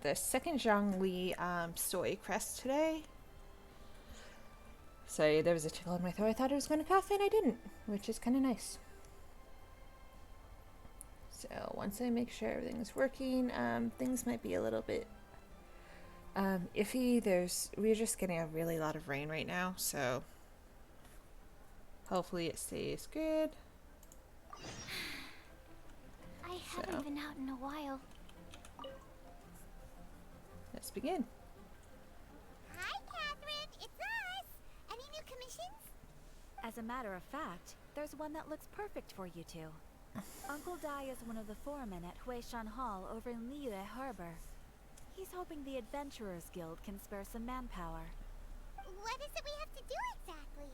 the second Zhongli soy crest today. So there was a tickle in my throat. I thought I was going to cough and I didn't, which is kind of nice. So once I make sure everything's working, things might be a little bit iffy. We're just getting a really lot of rain right now, so hopefully it stays good. I haven't been out in a while. Let's begin. Hi, Catherine. It's us. Any new commissions? As a matter of fact, there's one that looks perfect for you two. Uncle Dai is one of the foremen at Huishan Hall over in Liyue Harbor. He's hoping the Adventurers Guild can spare some manpower. What is it we have to do exactly?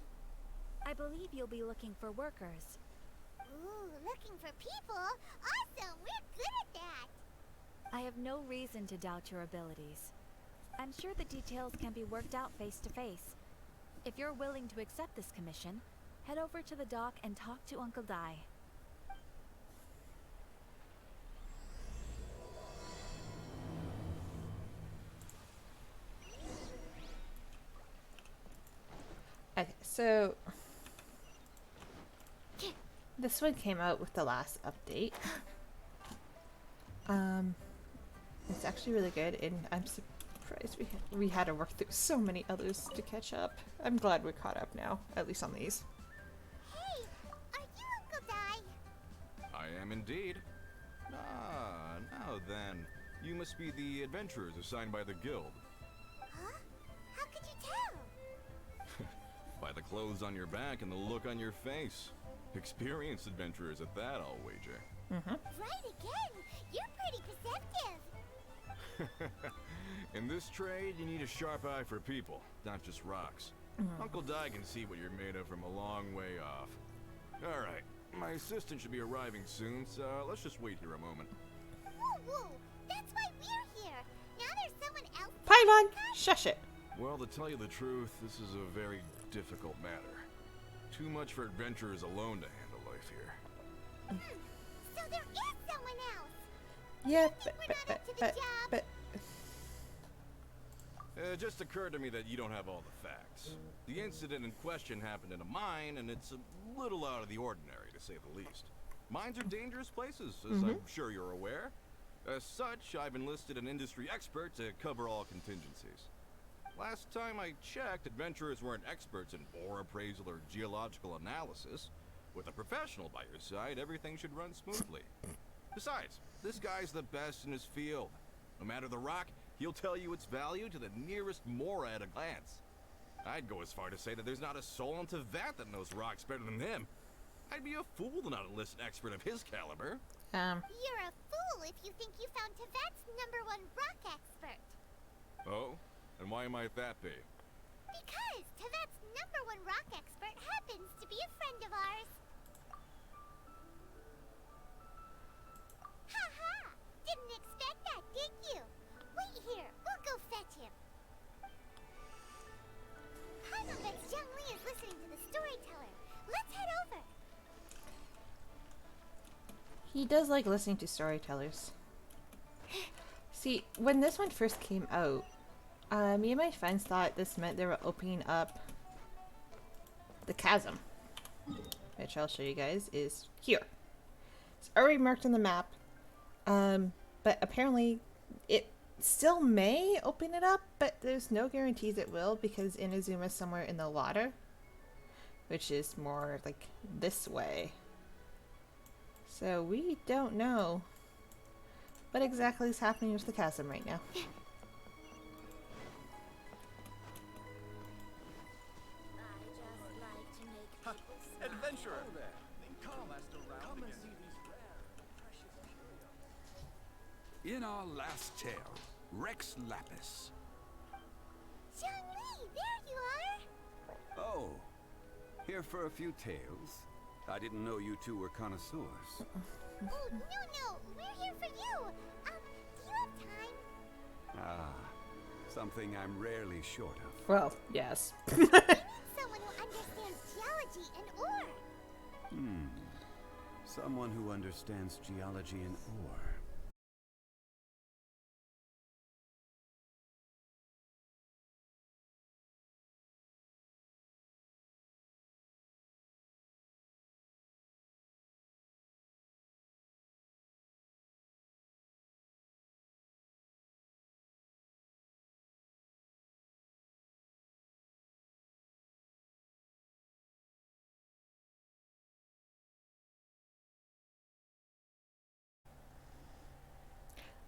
I believe you'll be looking for workers. Ooh, looking for people? Awesome! We're good at that! I have no reason to doubt your abilities. I'm sure the details can be worked out face to face. If you're willing to accept this commission, head over to the dock and talk to Uncle Dai. Okay, so this one came out with the last update. It's actually really good, and I'm surprised we had to work through so many others to catch up. I'm glad we're caught up now, at least on these. Hey, are you Uncle Dai? I am indeed. Ah, now then. You must be the adventurers assigned by the guild. Huh? How could you tell? By the clothes on your back and the look on your face. Experienced adventurers at that, I'll wager. Right again! You're pretty perceptive! In this trade, you need a sharp eye for people, not just rocks. Uncle Dai can see what you're made of from a long way off. Alright, my assistant should be arriving soon, so let's just wait here a moment. Woo woo! That's why we're here! Now there's someone else. Paimon, shush it. Well, to tell you the truth, this is a very difficult matter. Too much for adventurers alone to handle life here. So there is someone else! Yeah, We're not up to the job. It just occurred to me that you don't have all the facts. The incident in question happened in a mine, and it's a little out of the ordinary, to say the least. Mines are dangerous places, as I'm sure you're aware. As such, I've enlisted an industry expert to cover all contingencies. Last time I checked, adventurers weren't experts in ore appraisal or geological analysis. With a professional by your side, everything should run smoothly. Besides, this guy's the best in his field. No matter the rock, he'll tell you its value to the nearest mora at a glance. I'd go as far to say that there's not a soul on Tevat that knows rocks better than him. I'd be a fool to not enlist an expert of his caliber. You're a fool if you think you found Tevat's #1 rock expert. Oh? And why might that be? Because Tevat's #1 rock expert happens to be a friend of ours. Ha! Didn't expect that, did you? Wait here, we'll go fetch him. Paimon bets Zhongli is listening to the storyteller. Let's head over. He does like listening to storytellers. See, when this one first came out, me and my friends thought this meant they were opening up the chasm, which I'll show you guys is here. It's already marked on the map, but apparently it still may open it up, but there's no guarantees it will because Inazuma's somewhere in the water, which is more like this way. So we don't know what exactly is happening with the chasm right now. Adventurer! In our last tale, Rex Lapis. Zhongli, there you are! Oh, here for a few tales. I didn't know you two were connoisseurs. Oh, no, we're here for you. Do you have time? Ah, something I'm rarely short of. Well, yes. We need someone who understands geology and ore. Someone who understands geology and ore.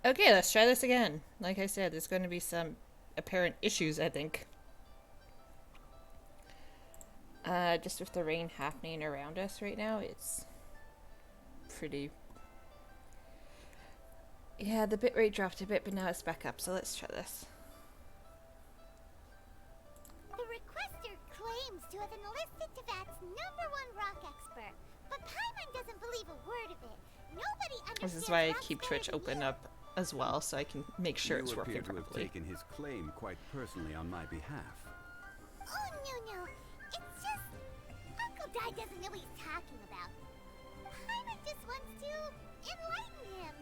Okay, let's try this again. Like I said, there's going to be some apparent issues, I think. Just with the rain happening around us right now, it's pretty... Yeah, the bitrate dropped a bit, but now it's back up, so let's try this. The requester claims to have enlisted Tevat's #1 rock expert, but Paimon doesn't believe a word of it. Nobody understands. This is why I rocks keep better Twitch than open you. up as well, so I can make sure it's You working appear to have properly. taken his claim quite personally on my behalf. Oh, no. It's just... Uncle Dai doesn't know what he's talking about. Paimon just wants to enlighten him.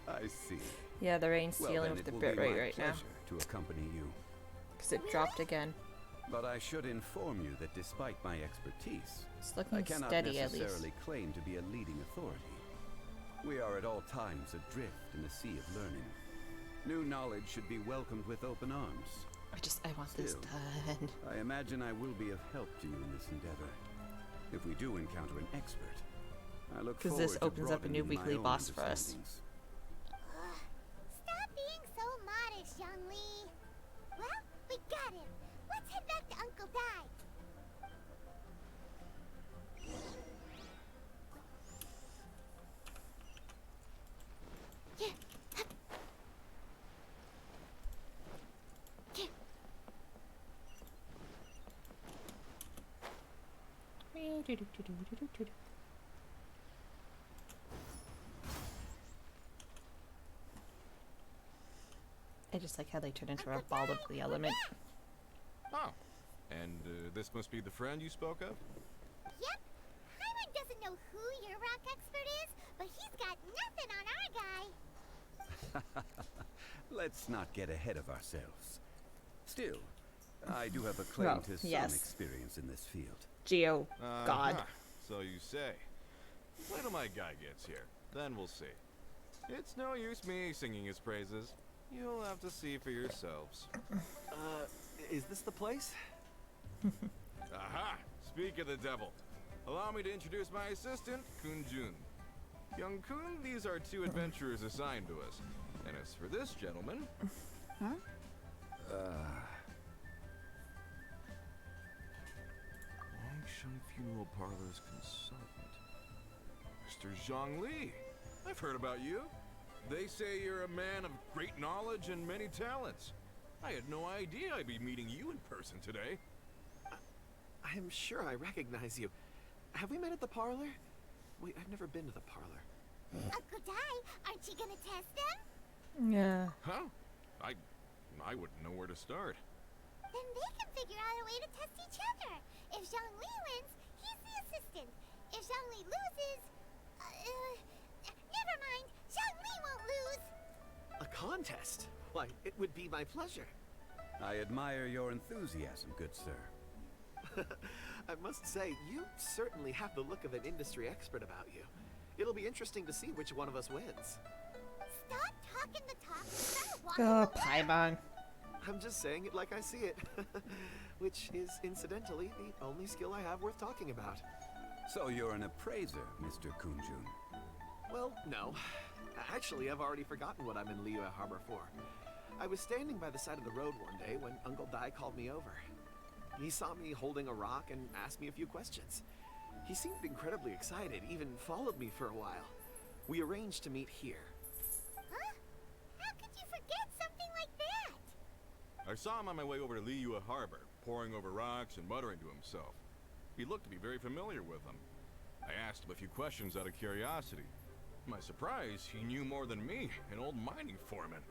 I see. Yeah, the rain's Well, dealing then with it the will be bitrate my right now. pleasure to accompany you. Because it dropped again. But I should inform you that despite my expertise, It's I looking cannot steady at least. necessarily claim to be a leading authority. We are at all times adrift in a sea of learning. New knowledge should be welcomed with open arms. I want this Still, done. I imagine I will be of help to you in this endeavor. If we do encounter an expert, I look 'Cause forward this to opens up a new broadening my weekly own boss for us. understandings. Stop being so modest, Zhongli. Well, we got him. Let's head back to Uncle Dai. I just like how they turn into a ball of the element. Oh. And this must be the friend you spoke of? Yep. Paimon doesn't know who your rock expert is, but he's got nothing on our guy. Let's not get ahead of ourselves. Still, I do have a claim Well, to some yes. experience in this field. Geo God. Uh-huh. So you say. Wait till my guy gets here. Then we'll see. It's no use me singing his praises. You'll have to see for yourselves. Is this the place? Aha! Speak of the devil. Allow me to introduce my assistant, Kun Jun. Young Kun, these are 2 adventurers assigned to us. And as for this gentleman... Wangshan Funeral Parlor's consultant. Mr. Zhongli. I've heard about you. They say you're a man of great knowledge and many talents. I had no idea I'd be meeting you in person today. I'm sure I recognize you. Have we met at the parlor? Wait, I've never been to the parlor. Uncle Dai, aren't you gonna test them? Yeah. Huh? I wouldn't know where to start. Then they can figure out a way to test each other. If Zhongli wins, he's the assistant. If Zhongli loses... never mind. Zhongli won't lose. A contest? Why, it would be my pleasure. I admire your enthusiasm, good sir. I must say, you certainly have the look of an industry expert about you. It'll be interesting to see which one of us wins. Stop talking the talk and start walking Oh, the walk. Paimon. I'm just saying it like I see it. Which is, incidentally, the only skill I have worth talking about. So you're an appraiser, Mr. Kunjun. Well, no. Actually, I've already forgotten what I'm in Liyue Harbor for. I was standing by the side of the road one day when Uncle Dai called me over. He saw me holding a rock and asked me a few questions. He seemed incredibly excited, even followed me for a while. We arranged to meet here. Huh? How could you forget something like that? I saw him on my way over to Liyue Harbor, poring over rocks and muttering to himself. He looked to be very familiar with them. I asked him a few questions out of curiosity. To my surprise, he knew more than me, an old mining foreman.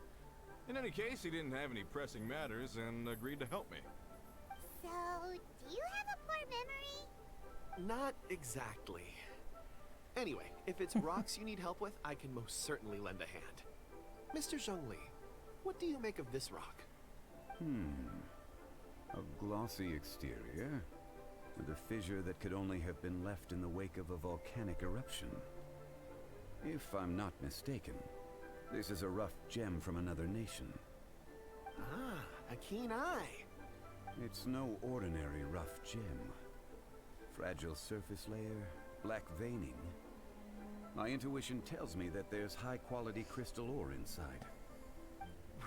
In any case, he didn't have any pressing matters and agreed to help me. So, do you have a poor memory? Not exactly. Anyway, if it's rocks you need help with, I can most certainly lend a hand. Mr. Zhongli, what do you make of this rock? A glossy exterior, with a fissure that could only have been left in the wake of a volcanic eruption. If I'm not mistaken, this is a rough gem from another nation. Ah, a keen eye. It's no ordinary rough gem. Fragile surface layer, black veining. My intuition tells me that there's high-quality crystal ore inside.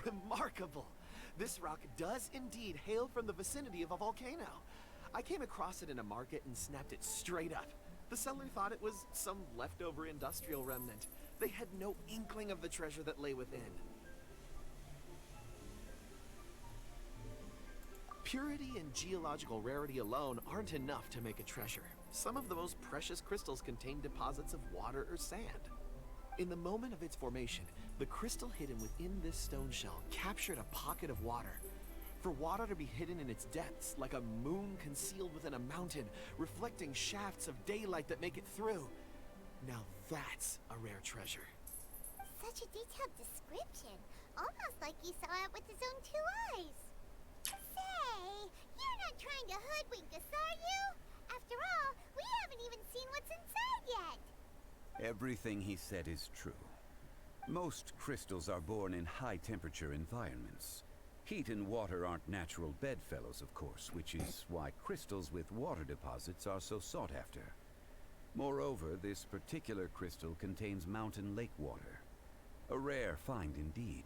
Remarkable! This rock does indeed hail from the vicinity of a volcano. I came across it in a market and snapped it straight up. The seller thought it was some leftover industrial remnant. They had no inkling of the treasure that lay within. Purity and geological rarity alone aren't enough to make a treasure. Some of the most precious crystals contain deposits of water or sand. In the moment of its formation, the crystal hidden within this stone shell captured a pocket of water. For water to be hidden in its depths, like a moon concealed within a mountain, reflecting shafts of daylight that make it through. Now that's a rare treasure. Such a detailed description. Almost like he saw it with his own 2 eyes. Say, you're not trying to hoodwink us, are you? After all, we haven't even seen what's inside yet. Everything he said is true. Most crystals are born in high-temperature environments. Heat and water aren't natural bedfellows, of course, which is why crystals with water deposits are so sought after. Moreover, this particular crystal contains mountain lake water. A rare find indeed.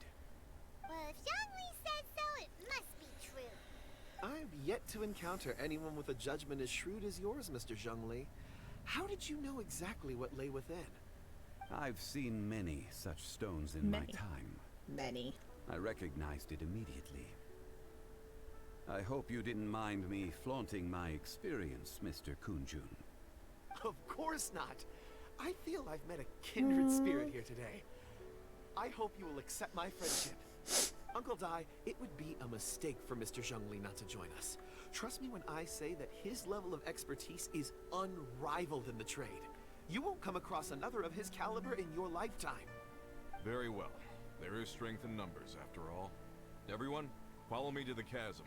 Well, if Zhongli said so, it must be true. I've yet to encounter anyone with a judgment as shrewd as yours, Mr. Zhongli. How did you know exactly what lay within? I've seen many such stones in my Many. time. Many. I recognized it immediately. I hope you didn't mind me flaunting my experience, Mr. Kunjun. Of course not. I feel I've met a kindred spirit here today. I hope you will accept my friendship. Uncle Dai, it would be a mistake for Mr. Zhongli not to join us. Trust me when I say that his level of expertise is unrivaled in the trade. You won't come across another of his caliber in your lifetime. Very well. There is strength in numbers, after all. Everyone, follow me to the chasm.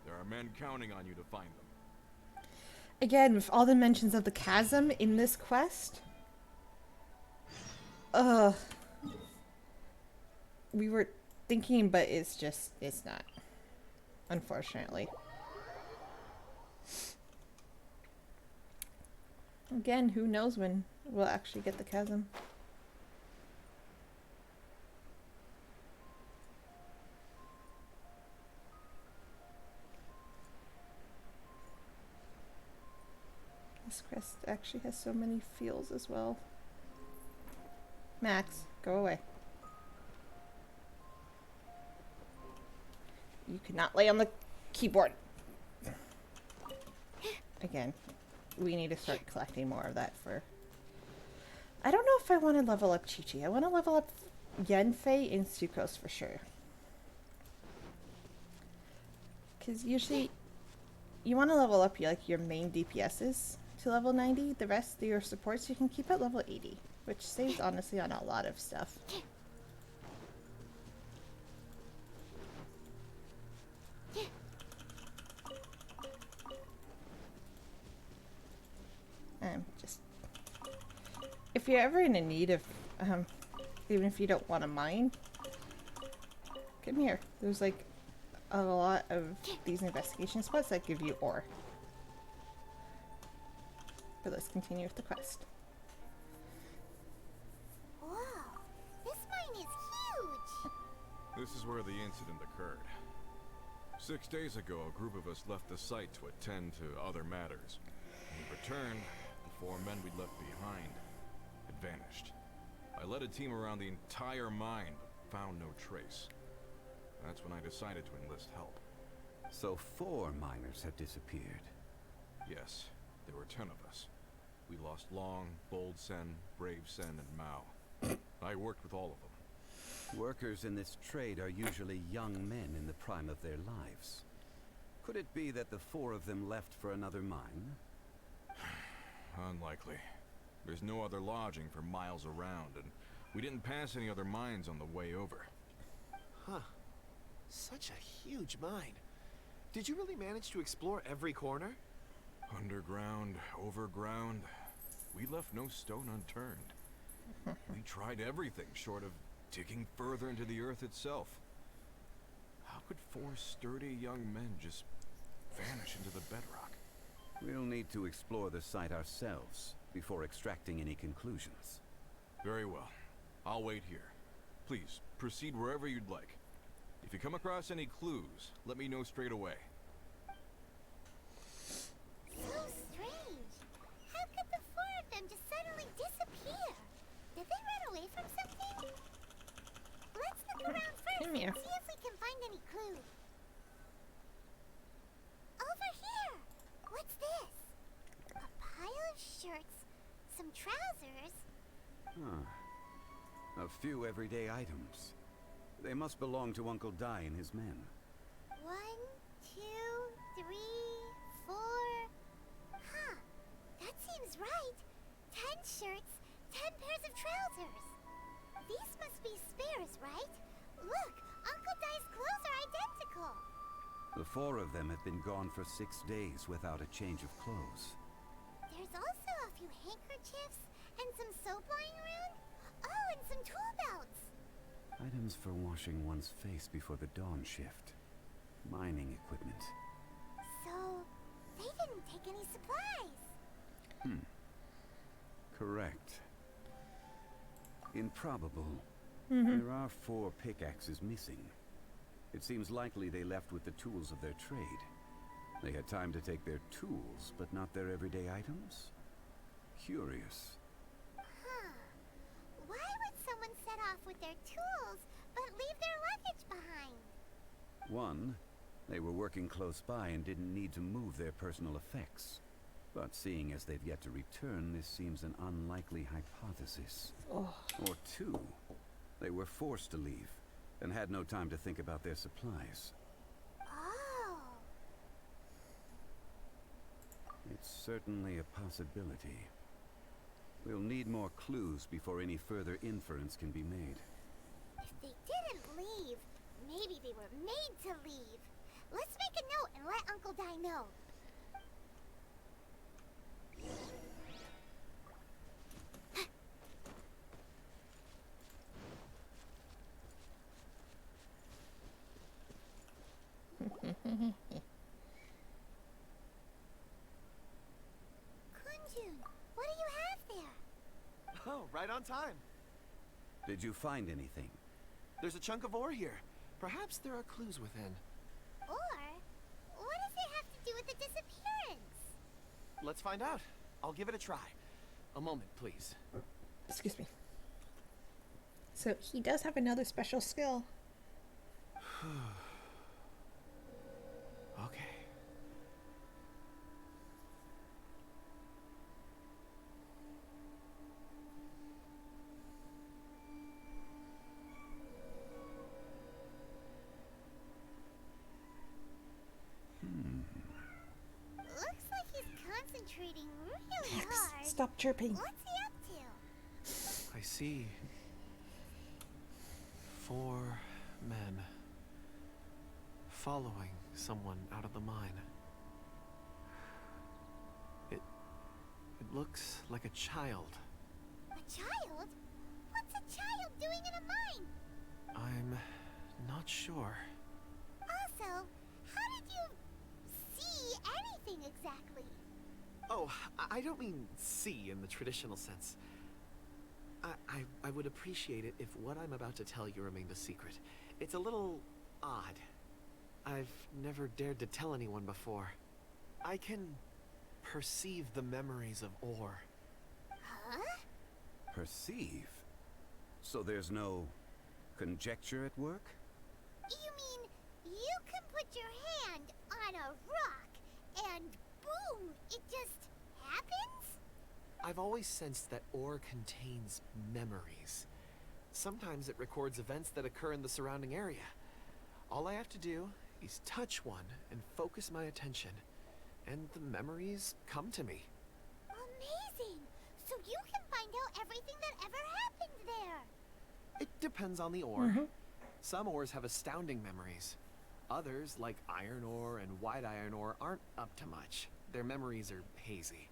There are men counting on you to find them. Again, with all the mentions of the chasm in this quest. We were thinking, but it's not. Unfortunately. Again, who knows when we'll actually get the chasm. This quest actually has so many feels as well. Max, go away. You cannot lay on the keyboard. Again, we need to start collecting more of that for... I don't know if I want to level up Chi-Chi. I want to level up Yanfei and Sucrose for sure. Because usually you want to level up your main DPSs to level 90. The rest of your supports you can keep at level 80, which saves honestly on a lot of stuff. Just if you're ever in a need of even if you don't want to mine, come here. There's like a lot of these investigation spots that give you ore. But let's continue with the quest. Whoa, this mine is huge. This is where the incident occurred. 6 days ago, a group of us left the site to attend to other matters. When we returned, the 4 men we'd left behind had vanished. I led a team around the entire mine, but found no trace. That's when I decided to enlist help. So 4 miners have disappeared. Yes, there were 10 of us. We lost Long, Bold Sen, Brave Sen, and Mao. I worked with all of them. Workers in this trade are usually young men in the prime of their lives. Could it be that the 4 of them left for another mine? Unlikely. There's no other lodging for miles around, and we didn't pass any other mines on the way over. Huh. Such a huge mine. Did you really manage to explore every corner? Underground, overground. We left no stone unturned. We tried everything short of digging further into the earth itself. How could 4 sturdy young men just vanish into the bedrock? We'll need to explore the site ourselves before extracting any conclusions. Very well. I'll wait here. Please, proceed wherever you'd like. If you come across any clues, let me know straight away. So strange. How could the four of them just suddenly disappear? Did they run away from something? Let's look around first Come here. and see if we can find any clues. Over here! What's this? A pile of shirts, some trousers. Huh. A few everyday items. They must belong to Uncle Dai and his men. 1, 2, 3, 4. Huh. That seems right. 10 shirts, 10 pairs of trousers. These must be spares, right? Look, Uncle Dai's clothes are identical. The four of them have been gone for 6 days without a change of clothes. There's also a few handkerchiefs and some soap lying around. Oh, and some tool belts. Items for washing one's face before the dawn shift. Mining equipment. So, they didn't take any supplies. Correct. Improbable. There are 4 pickaxes missing. It seems likely they left with the tools of their trade. They had time to take their tools, but not their everyday items? Curious. Huh. Why would someone set off with their tools, but leave their luggage behind? 1, they were working close by and didn't need to move their personal effects. But seeing as they've yet to return, this seems an unlikely hypothesis. Oh. Or 2, they were forced to leave and had no time to think about their supplies. Oh. It's certainly a possibility. We'll need more clues before any further inference can be made. If they didn't leave, maybe they were made to leave. Let's make a note and let Uncle Dai know. Kunjun, what do you have there? Oh, right on time. Did you find anything? There's a chunk of ore here. Perhaps there are clues within. Or, what does it have to do with the disappearance? Let's find out. I'll give it a try. A moment, please. Excuse me. So he does have another special skill. Okay. Looks like he's concentrating really hard. Stop chirping. What's he up to? I see. 4 men following someone out of the mine. It looks like a child. A child? What's a child doing in a mine? I'm not sure. Also, how did you see anything exactly? Oh, I don't mean see in the traditional sense. I would appreciate it if what I'm about to tell you remained a secret. It's a little odd. I've never dared to tell anyone before. I can perceive the memories of ore. Huh? Perceive? So there's no conjecture at work? You mean you can put your hand on a rock and boom, it just happens? I've always sensed that ore contains memories. Sometimes it records events that occur in the surrounding area. All I have to do is touch one and focus my attention, and the memories come to me. Amazing! So you can find out everything that ever happened there. It depends on the ore. Some ores have astounding memories. Others, like iron ore and white iron ore, aren't up to much. Their memories are hazy.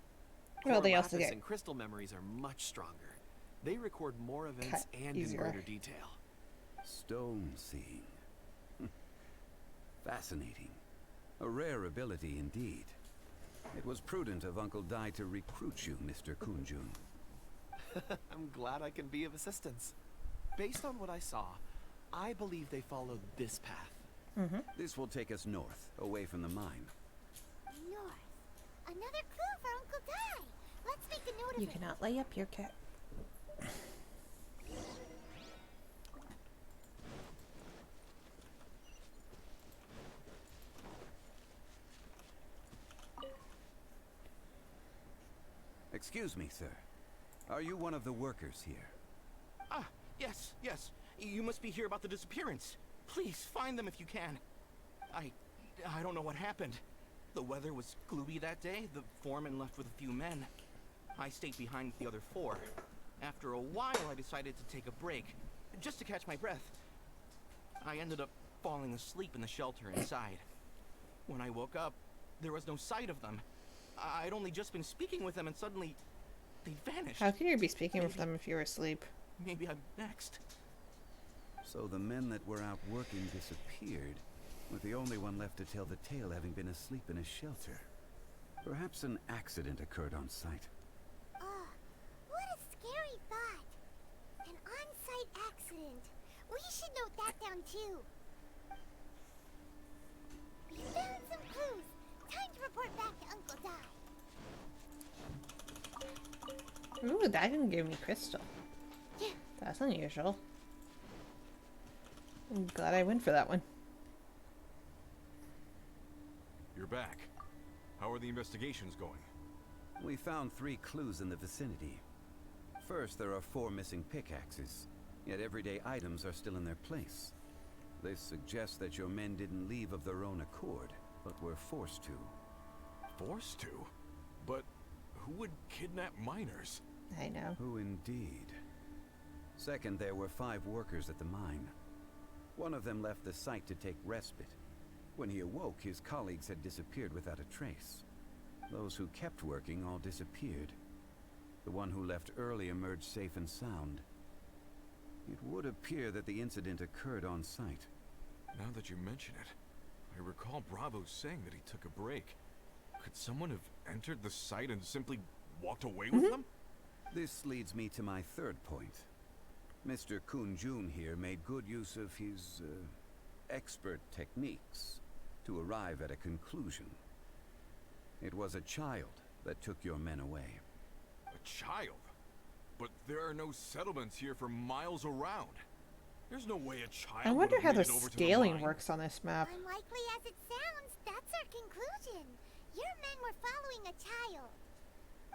Well, they also Lapis get and crystal memories are much stronger. They record more events cut and easier. in greater detail. Stone seeing. Fascinating. A rare ability indeed. It was prudent of Uncle Dai to recruit you, Mr. Kunjun. I'm glad I can be of assistance. Based on what I saw, I believe they followed this path. This will take us north, away from the mine. North. Another clue for Uncle Di. Let's make a note of You it. cannot lay up your cat. Excuse me, sir. Are you one of the workers here? Ah, yes, yes. You must be here about the disappearance. Please, find them if you can. I don't know what happened. The weather was gloomy that day. The foreman left with a few men. I stayed behind with the other 4. After a while, I decided to take a break, just to catch my breath. I ended up falling asleep in the shelter inside. When I woke up, there was no sight of them. I'd only just been speaking with them and suddenly they vanished. How can you be speaking with them if you're asleep? Maybe I'm next. So the men that were out working disappeared, with the only one left to tell the tale having been asleep in a shelter. Perhaps an accident occurred on site. What a scary thought. An on-site accident. We should note that down too. We found some clues. Time to report back to Uncle Di. Ooh, that didn't give me crystal. Yeah. That's unusual. I'm glad I went for that one. You're back. How are the investigations going? We found 3 clues in the vicinity. First, there are 4 missing pickaxes, yet everyday items are still in their place. This suggests that your men didn't leave of their own accord, but were forced to. Forced to? But who would kidnap miners? I know. Who indeed? Second, there were 5 workers at the mine. One of them left the site to take respite. When he awoke, his colleagues had disappeared without a trace. Those who kept working all disappeared. The one who left early emerged safe and sound. It would appear that the incident occurred on site. Now that you mention it, I recall Bravo saying that he took a break. Could someone have entered the site and simply walked away with them? This leads me to my third point. Mr. Kun-jun here made good use of his, expert techniques to arrive at a conclusion. It was a child that took your men away. A child? But there are no settlements here for miles around. There's no way a child I would wonder have how made the it over to scaling mine. works on this map. Unlikely as it sounds, that's our conclusion. Your men were following a child.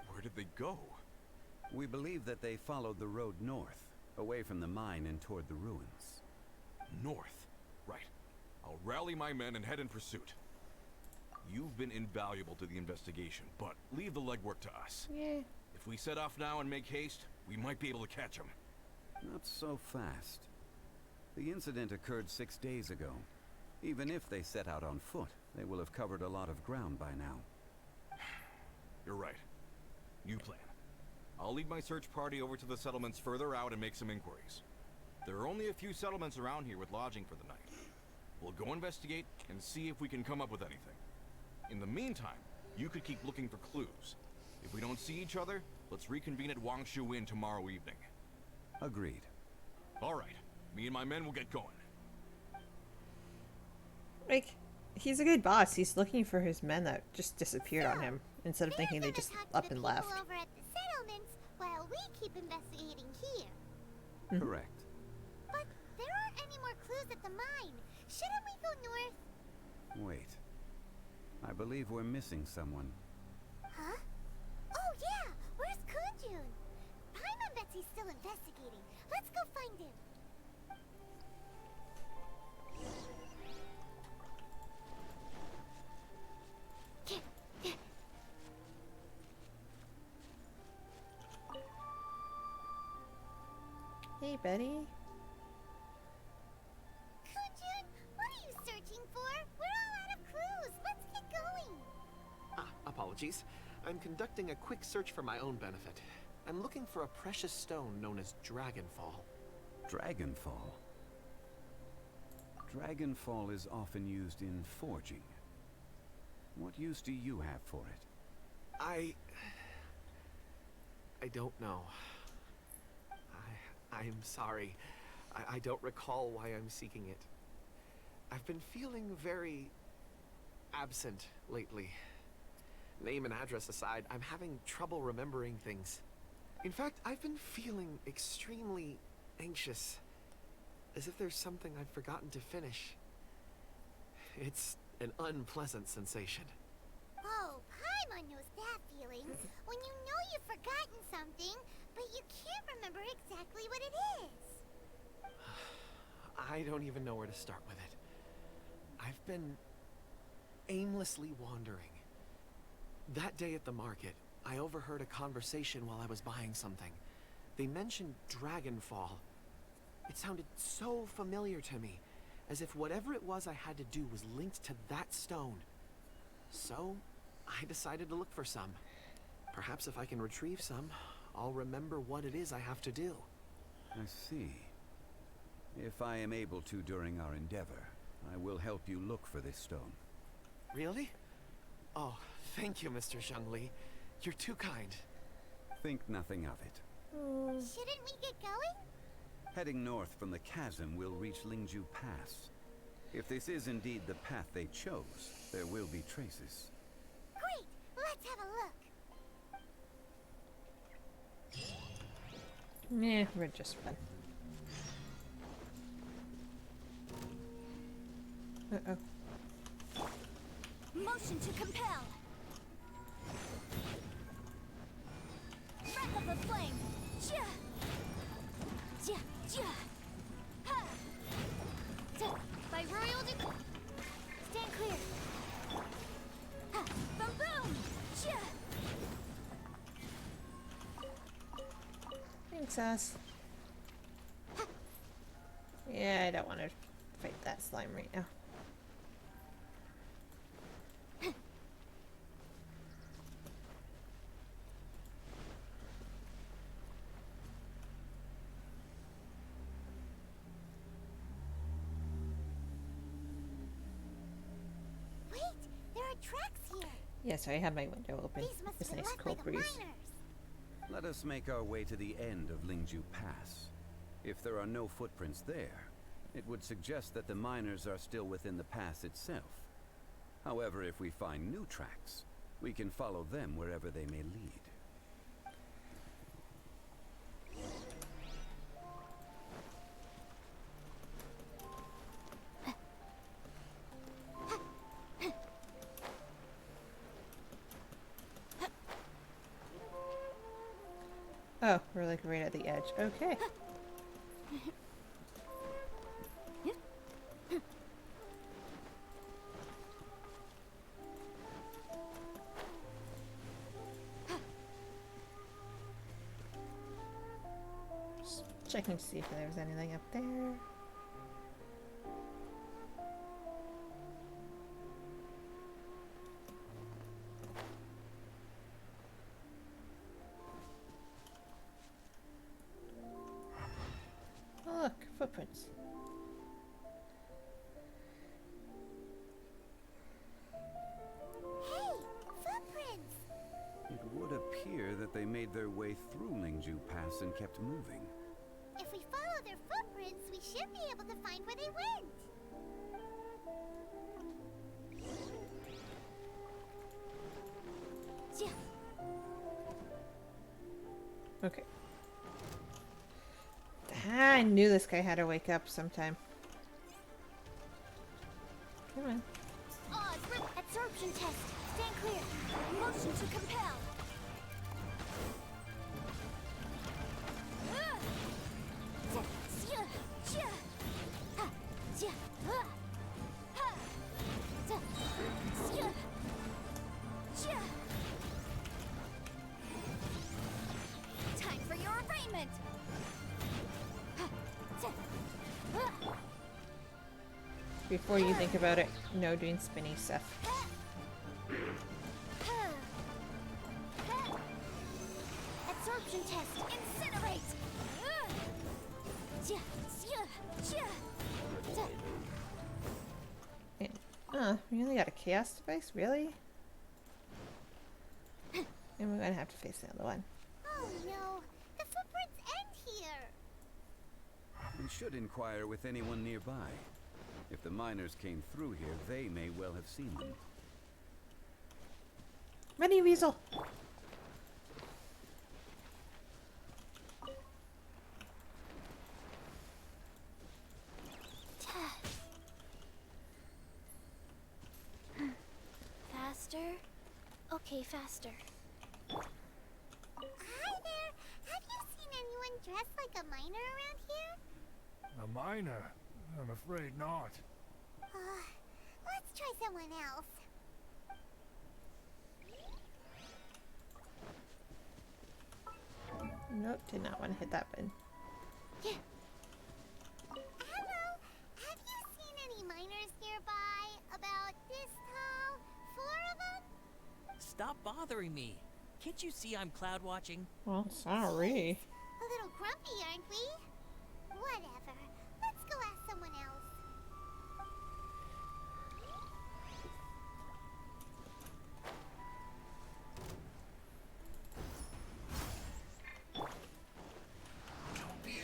Where did they go? We believe that they followed the road north, away from the mine and toward the ruins. North. Right. I'll rally my men and head in pursuit. You've been invaluable to the investigation, but leave the legwork to us. Yeah. If we set off now and make haste, we might be able to catch them. Not so fast. The incident occurred 6 days ago. Even if they set out on foot, they will have covered a lot of ground by now. You're right. New plan. I'll lead my search party over to the settlements further out and make some inquiries. There are only a few settlements around here with lodging for the night. We'll go investigate and see if we can come up with anything. In the meantime, you could keep looking for clues. If we don't see each other, let's reconvene at Wangshu Inn tomorrow evening. Agreed. All right. Me and my men will get going. Like, he's a good boss. He's looking for his men that just disappeared on him, instead of We're thinking they gonna just talk to up the and people left. over at the settlements while we keep investigating here. Correct. But there aren't any more clues at the mine. Shouldn't we go north? Wait. I believe we're missing someone. Huh? Oh yeah! Where's Kunjun? Paimon bets he's still investigating. Let's go find him. Hey, Betty. Kunjun, what are you searching for? We're all out of clues. Let's get going. Apologies. I'm conducting a quick search for my own benefit. I'm looking for a precious stone known as Dragonfall. Dragonfall. Dragonfall is often used in forging. What use do you have for it? I don't know. I'm sorry. I don't recall why I'm seeking it. I've been feeling very absent lately. Name and address aside, I'm having trouble remembering things. In fact, I've been feeling extremely anxious, as if there's something I've forgotten to finish. It's an unpleasant sensation. Oh, Paimon knows that feeling. When you know you've forgotten something, but you can't remember exactly what it is. I don't even know where to start with it. I've been aimlessly wandering. That day at the market, I overheard a conversation while I was buying something. They mentioned Dragonfall. It sounded so familiar to me, as if whatever it was I had to do was linked to that stone. So, I decided to look for some. Perhaps if I can retrieve some, I'll remember what it is I have to do. I see. If I am able to during our endeavor, I will help you look for this stone. Really? Oh, thank you, Mr. Zhongli. You're too kind. Think nothing of it. Shouldn't we get going? Heading north from the chasm, we'll reach Lingju Pass. If this is indeed the path they chose, there will be traces. Great! Let's have a look. Meh, we're just fun. Uh-oh. Motion to compel. Breath of the flame. Jia. Jia. Jia. Ha. By royal stand clear. Ha. Boom boom. Jia. Thanks, Sass. Yeah, I don't want to fight that slime right now. Wait, there are tracks here. Yeah, so I have my window open. These must It's have been nice left by cold the breeze. miners. Let us make our way to the end of Lingju Pass. If there are no footprints there, it would suggest that the miners are still within the pass itself. However, if we find new tracks, we can follow them wherever they may lead. Oh, we're like right at the edge. Okay. Just checking to see if there was anything up there. Oh, look, footprints. Hey, footprints! It would appear that they made their way through Lingju Pass and kept moving. If we follow their footprints, we should be able to find where they went. Jia. Okay. Ah, I knew this guy had to wake up sometime. Come on. Absorption test. Stand clear. Motion to compel. Time for your arraignment. Before you think about it, no doing spinny stuff. Absorption test. Incinerate. We only got a chaos device? Really? And we're gonna have to face the other one. Oh no, the footprints end here. and should inquire with anyone nearby. If the miners came through here, they may well have seen them. Ready, Weasel. Faster? Okay, faster. Hi there! Have you seen anyone dressed like a miner around here? A miner? I'm afraid not. Let's try someone else. Nope, did not want to hit that button. Hello! Have you seen any miners nearby? About this tall? 4 of them? Stop bothering me. Can't you see I'm cloud watching? Well, sorry. A little grumpy, aren't we? Whatever. Let's go ask someone else.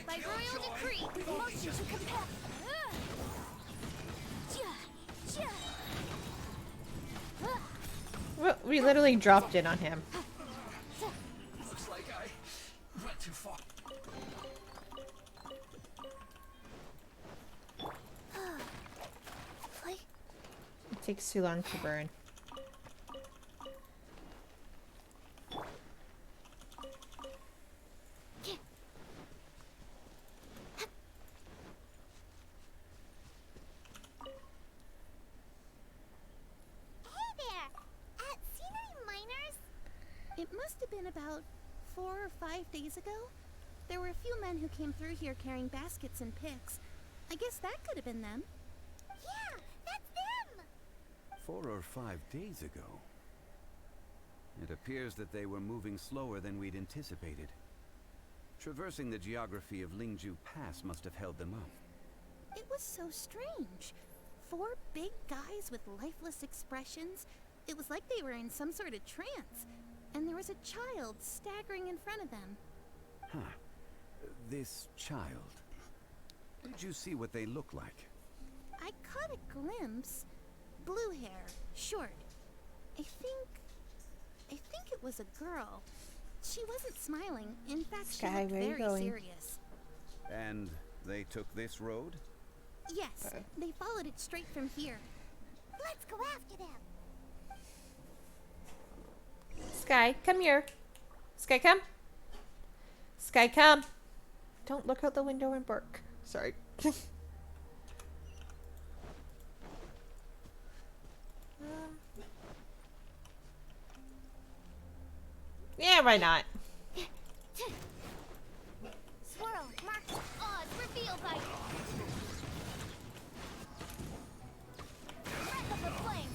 By royal decree, motion to compel. Well, we literally dropped in on him. Looks like I went too far. It takes too long to burn. It must have been about 4 or 5 days ago. There were a few men who came through here carrying baskets and picks. I guess that could have been them. Yeah, that's them! 4 or 5 days ago. It appears that they were moving slower than we'd anticipated. Traversing the geography of Lingju Pass must have held them up. It was so strange. 4 big guys with lifeless expressions. It was like they were in some sort of trance. And there was a child staggering in front of them. Huh. This child. Did you see what they look like? I caught a glimpse. Blue hair, short. I think it was a girl. She wasn't smiling. In fact, she Sky, looked where are you very going? serious. And they took this road? Yes, they followed it straight from here. Let's go after them. Sky, come here. Sky, come. Sky, come. Don't look out the window and bark. Sorry. Yeah, why not? Swirl, mark, odds revealed by breath of the flame.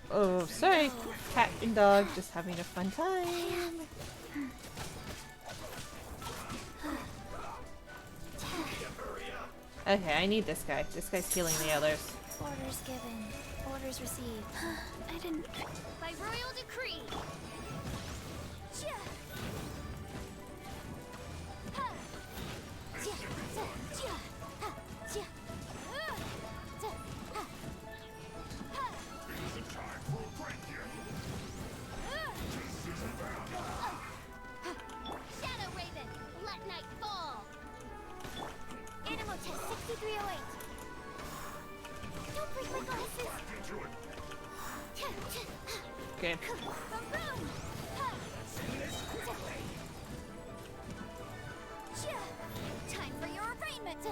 Oh, sorry. Cat and dog just having a fun time. Okay, I need this guy. This guy's healing the others. Orders given, orders received. I didn't. By royal decree. Shadow Raven, let night fall. Animal test 6308. Don't break my glasses. Okay. Boom, boom. Time for your arraignment.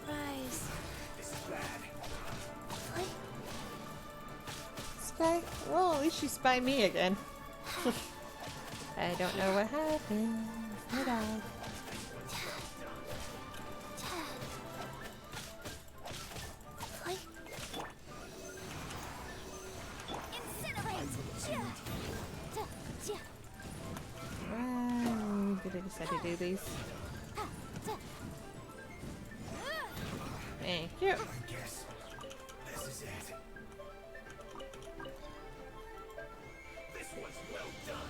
Rise. Sky? Well, at least she spied me again. I don't know what happened. My dog. to do these. Thank you. Guess this is it. This was well done.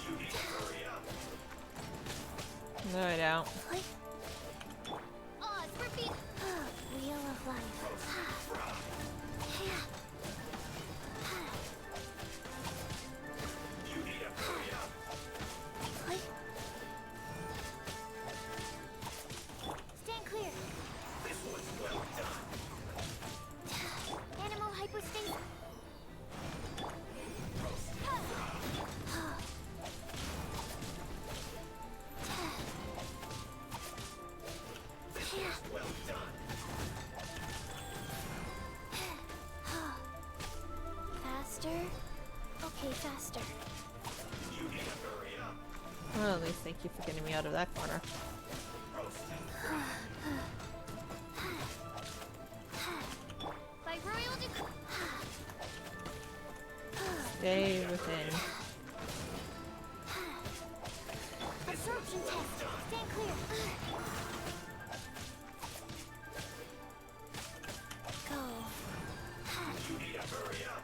You need to hurry up. No, I don't. Oz, we're being... Wheel of life. You need to hurry up. Stand clear. This was well done. Animal hypostasis. This was well done. Faster. Okay, faster. You need to hurry up. Well, at least thank you for getting me out of that corner. By royal decree. Stay within. Absorption test. Stand clear. Go. You need to hurry up.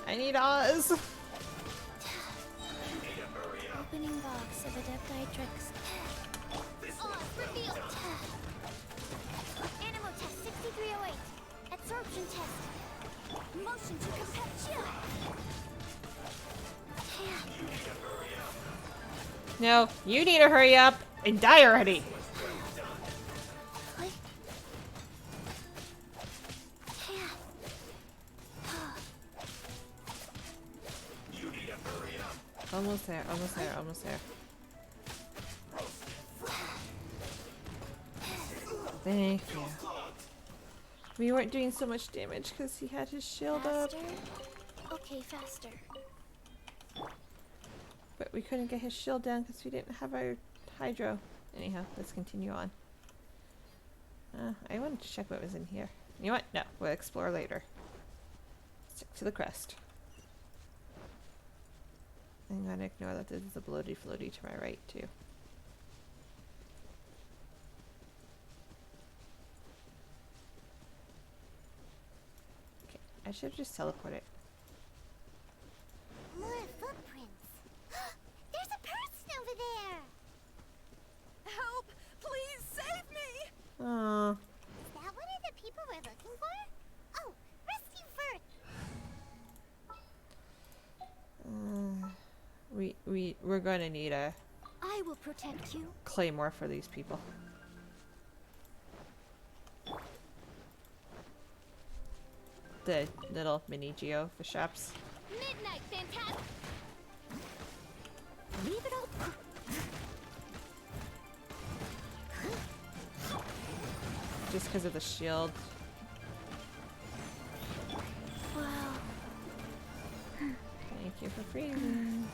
I need Oz. Opening box of Adepti tricks. Reveal. Animal test 6308. Absorption test. Motion to compel. No, you need to hurry up and die already. Almost there, almost there, almost there. Thank you. We weren't doing so much damage because he had his shield up. Faster. Okay, faster. But we couldn't get his shield down because we didn't have our hydro. Anyhow, let's continue on. I wanted to check what was in here. You know what? No, we'll explore later. Stick to the crest. I'm gonna ignore that there's a bloaty floaty to my right too. Okay, I should have just teleported. More footprints. There's a person over there. Help! Please save me! Aww. Is that one of the people we're looking for? Oh, rescue first. We're gonna need a I will protect you. claymore for these people. The little mini geo for shops. Midnight, fantastic. Leave it all. Just because of the shield. Wow. Thank you for freezing.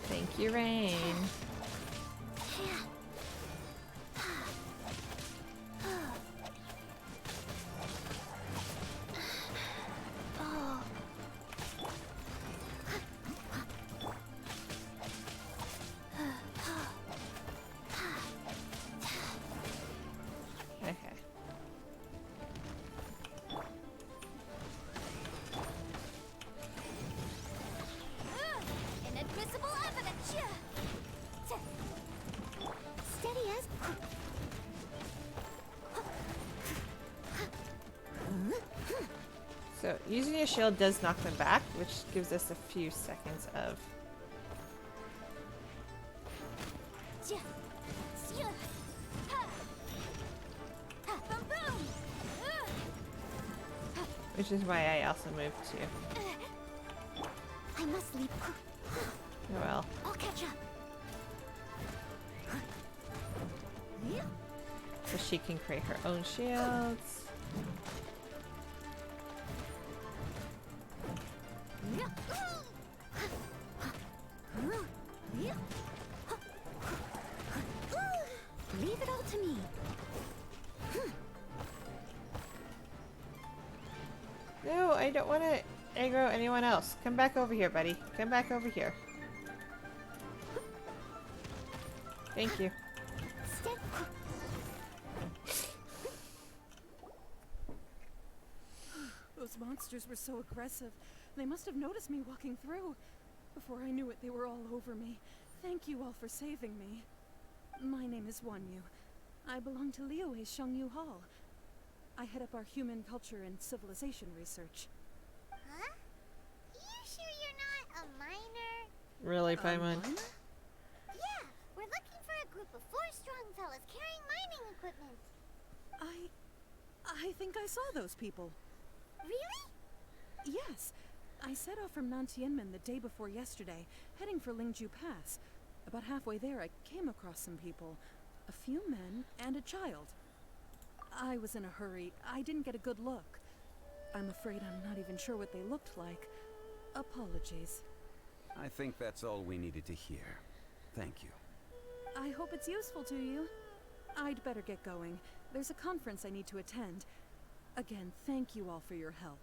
Thank you, Rain. Okay. Inadmissible evidence. Steady as. So using a shield does knock them back, which gives us a few seconds of which is why I also moved too. I must leave. Oh well. I'll catch up. So she can create her own shields. I don't want to aggro anyone else. Come back over here, buddy. Come back over here. Thank you. Step. Those monsters were so aggressive. They must have noticed me walking through. Before I knew it, they were all over me. Thank you all for saving me. My name is Wanyu. I belong to Liyue Shengyu Hall. I head up our human culture and civilization research. Huh? You sure you're not a miner? Really, Paimon? Miner? Yeah, we're looking for a group of 4 strong fellas carrying mining equipment. I think I saw those people. Really? Yes. I set off from Nantianmen the day before yesterday, heading for Lingju Pass. About halfway there, I came across some people. A few men and a child. I was in a hurry. I didn't get a good look. I'm afraid I'm not even sure what they looked like. Apologies. I think that's all we needed to hear. Thank you. I hope it's useful to you. I'd better get going. There's a conference I need to attend. Again, thank you all for your help.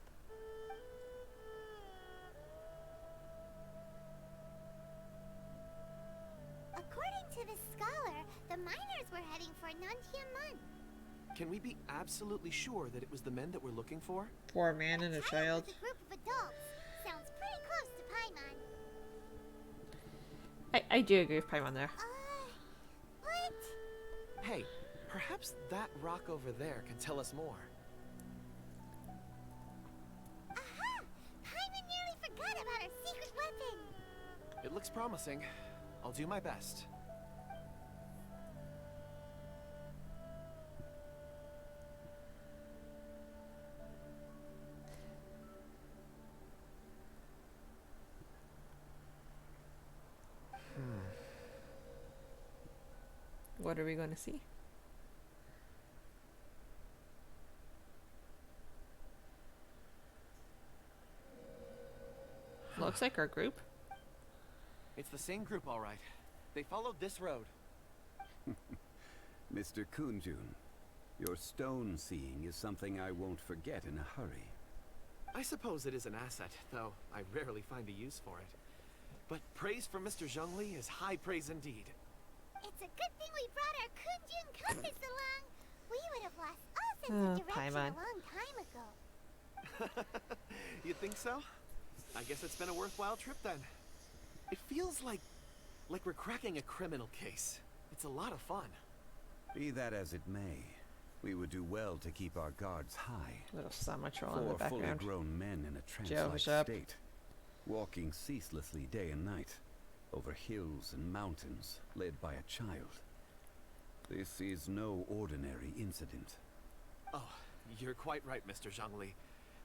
According to this scholar, the miners were heading for Nantianmen. Can we be absolutely sure that it was the men that we're looking for? For a man and a child. With a group of adults. Sounds pretty close to Paimon. I do agree with Paimon there. What? Hey, perhaps that rock over there can tell us more. Aha! Paimon nearly forgot about our secret weapon. It looks promising. I'll do my best. What are we going to see? Looks like our group. It's the same group, all right. They followed this road. Mr. Kunjun, your stone seeing is something I won't forget in a hurry. I suppose it is an asset, though I rarely find a use for it. But praise from Mr. Zhongli is high praise indeed. It's a good thing we brought our Kunjun compass along. We would have lost all sense of direction Paimon. a long time ago. You think so? I guess it's been a worthwhile trip then. It feels like we're cracking a criminal case. It's a lot of fun. Be that as it may, we would do well to keep our guards high. Little summer troll in the 4 fully background. grown men in a Joe, trance-like what's up? state, walking ceaselessly day and night, over hills and mountains, led by a child. This is no ordinary incident. Oh, you're quite right, Mr. Zhongli.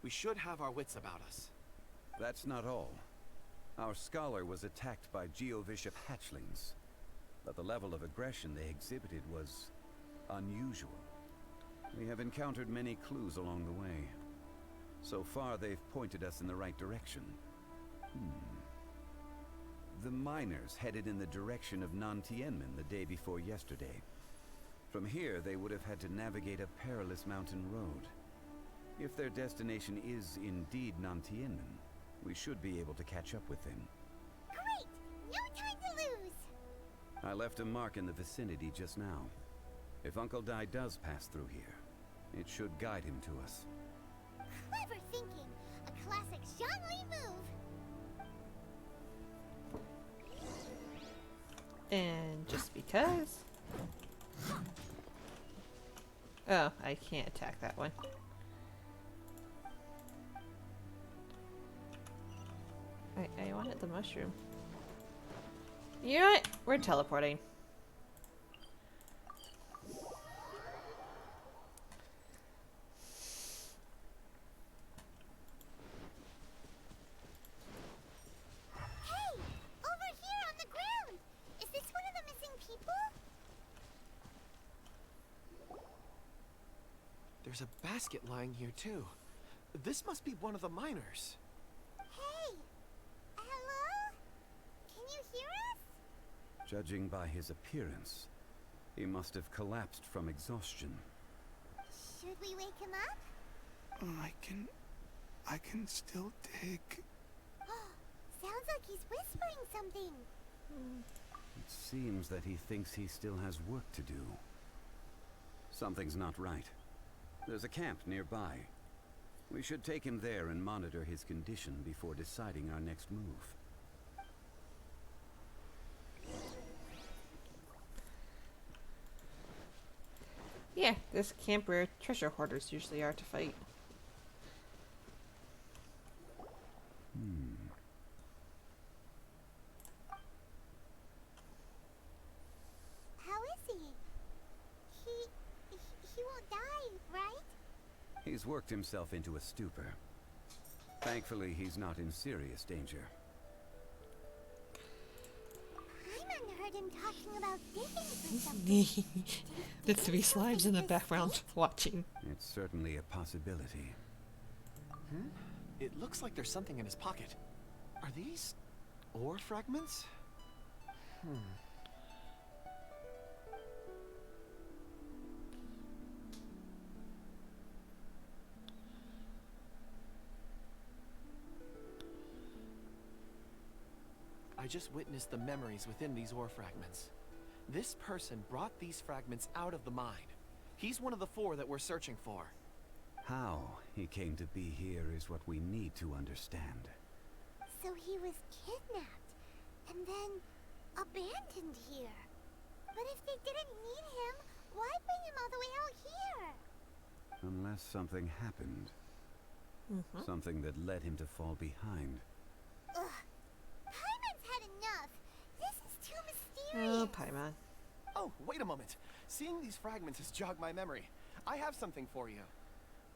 We should have our wits about us. That's not all. Our scholar was attacked by Geovishap hatchlings, but the level of aggression they exhibited was unusual. We have encountered many clues along the way. So far, they've pointed us in the right direction. The miners headed in the direction of Nantianmen the day before yesterday. From here, they would have had to navigate a perilous mountain road. If their destination is indeed Nantianmen, we should be able to catch up with them. Great! No time to lose! I left a mark in the vicinity just now. If Uncle Dai does pass through here, it should guide him to us. Clever thinking. A classic Zhongli move. And just because... Oh, I can't attack that one. I wanted the mushroom. You know what? We're teleporting. Hey! Over here on the ground! Is this one of the missing people? There's a basket lying here, too. This must be one of the miners. Hey! Hello? Can you hear us? Judging by his appearance, he must have collapsed from exhaustion. Should we wake him up? I can I can still dig. Sounds like he's whispering something. It seems that he thinks he still has work to do. Something's not right. There's a camp nearby. We should take him there and monitor his condition before deciding our next move. Yeah, this camp where treasure hoarders usually are to fight. How is he? He won't die, right? He's worked himself into a stupor. Thankfully, he's not in serious danger. Paimon heard him talking about digging for something. The three slimes in the background watching. It's certainly a possibility. It looks like there's something in his pocket. Are these ore fragments? I just witnessed the memories within these ore fragments. This person brought these fragments out of the mine. He's one of the 4 that we're searching for. How he came to be here is what we need to understand. So he was kidnapped and then abandoned here. But if they didn't need him, why bring him all the way out here? Unless something happened. Something that led him to fall behind. Ugh. Paimon's had enough. This is too mysterious. Oh, Paimon. Oh, wait a moment. Seeing these fragments has jogged my memory. I have something for you.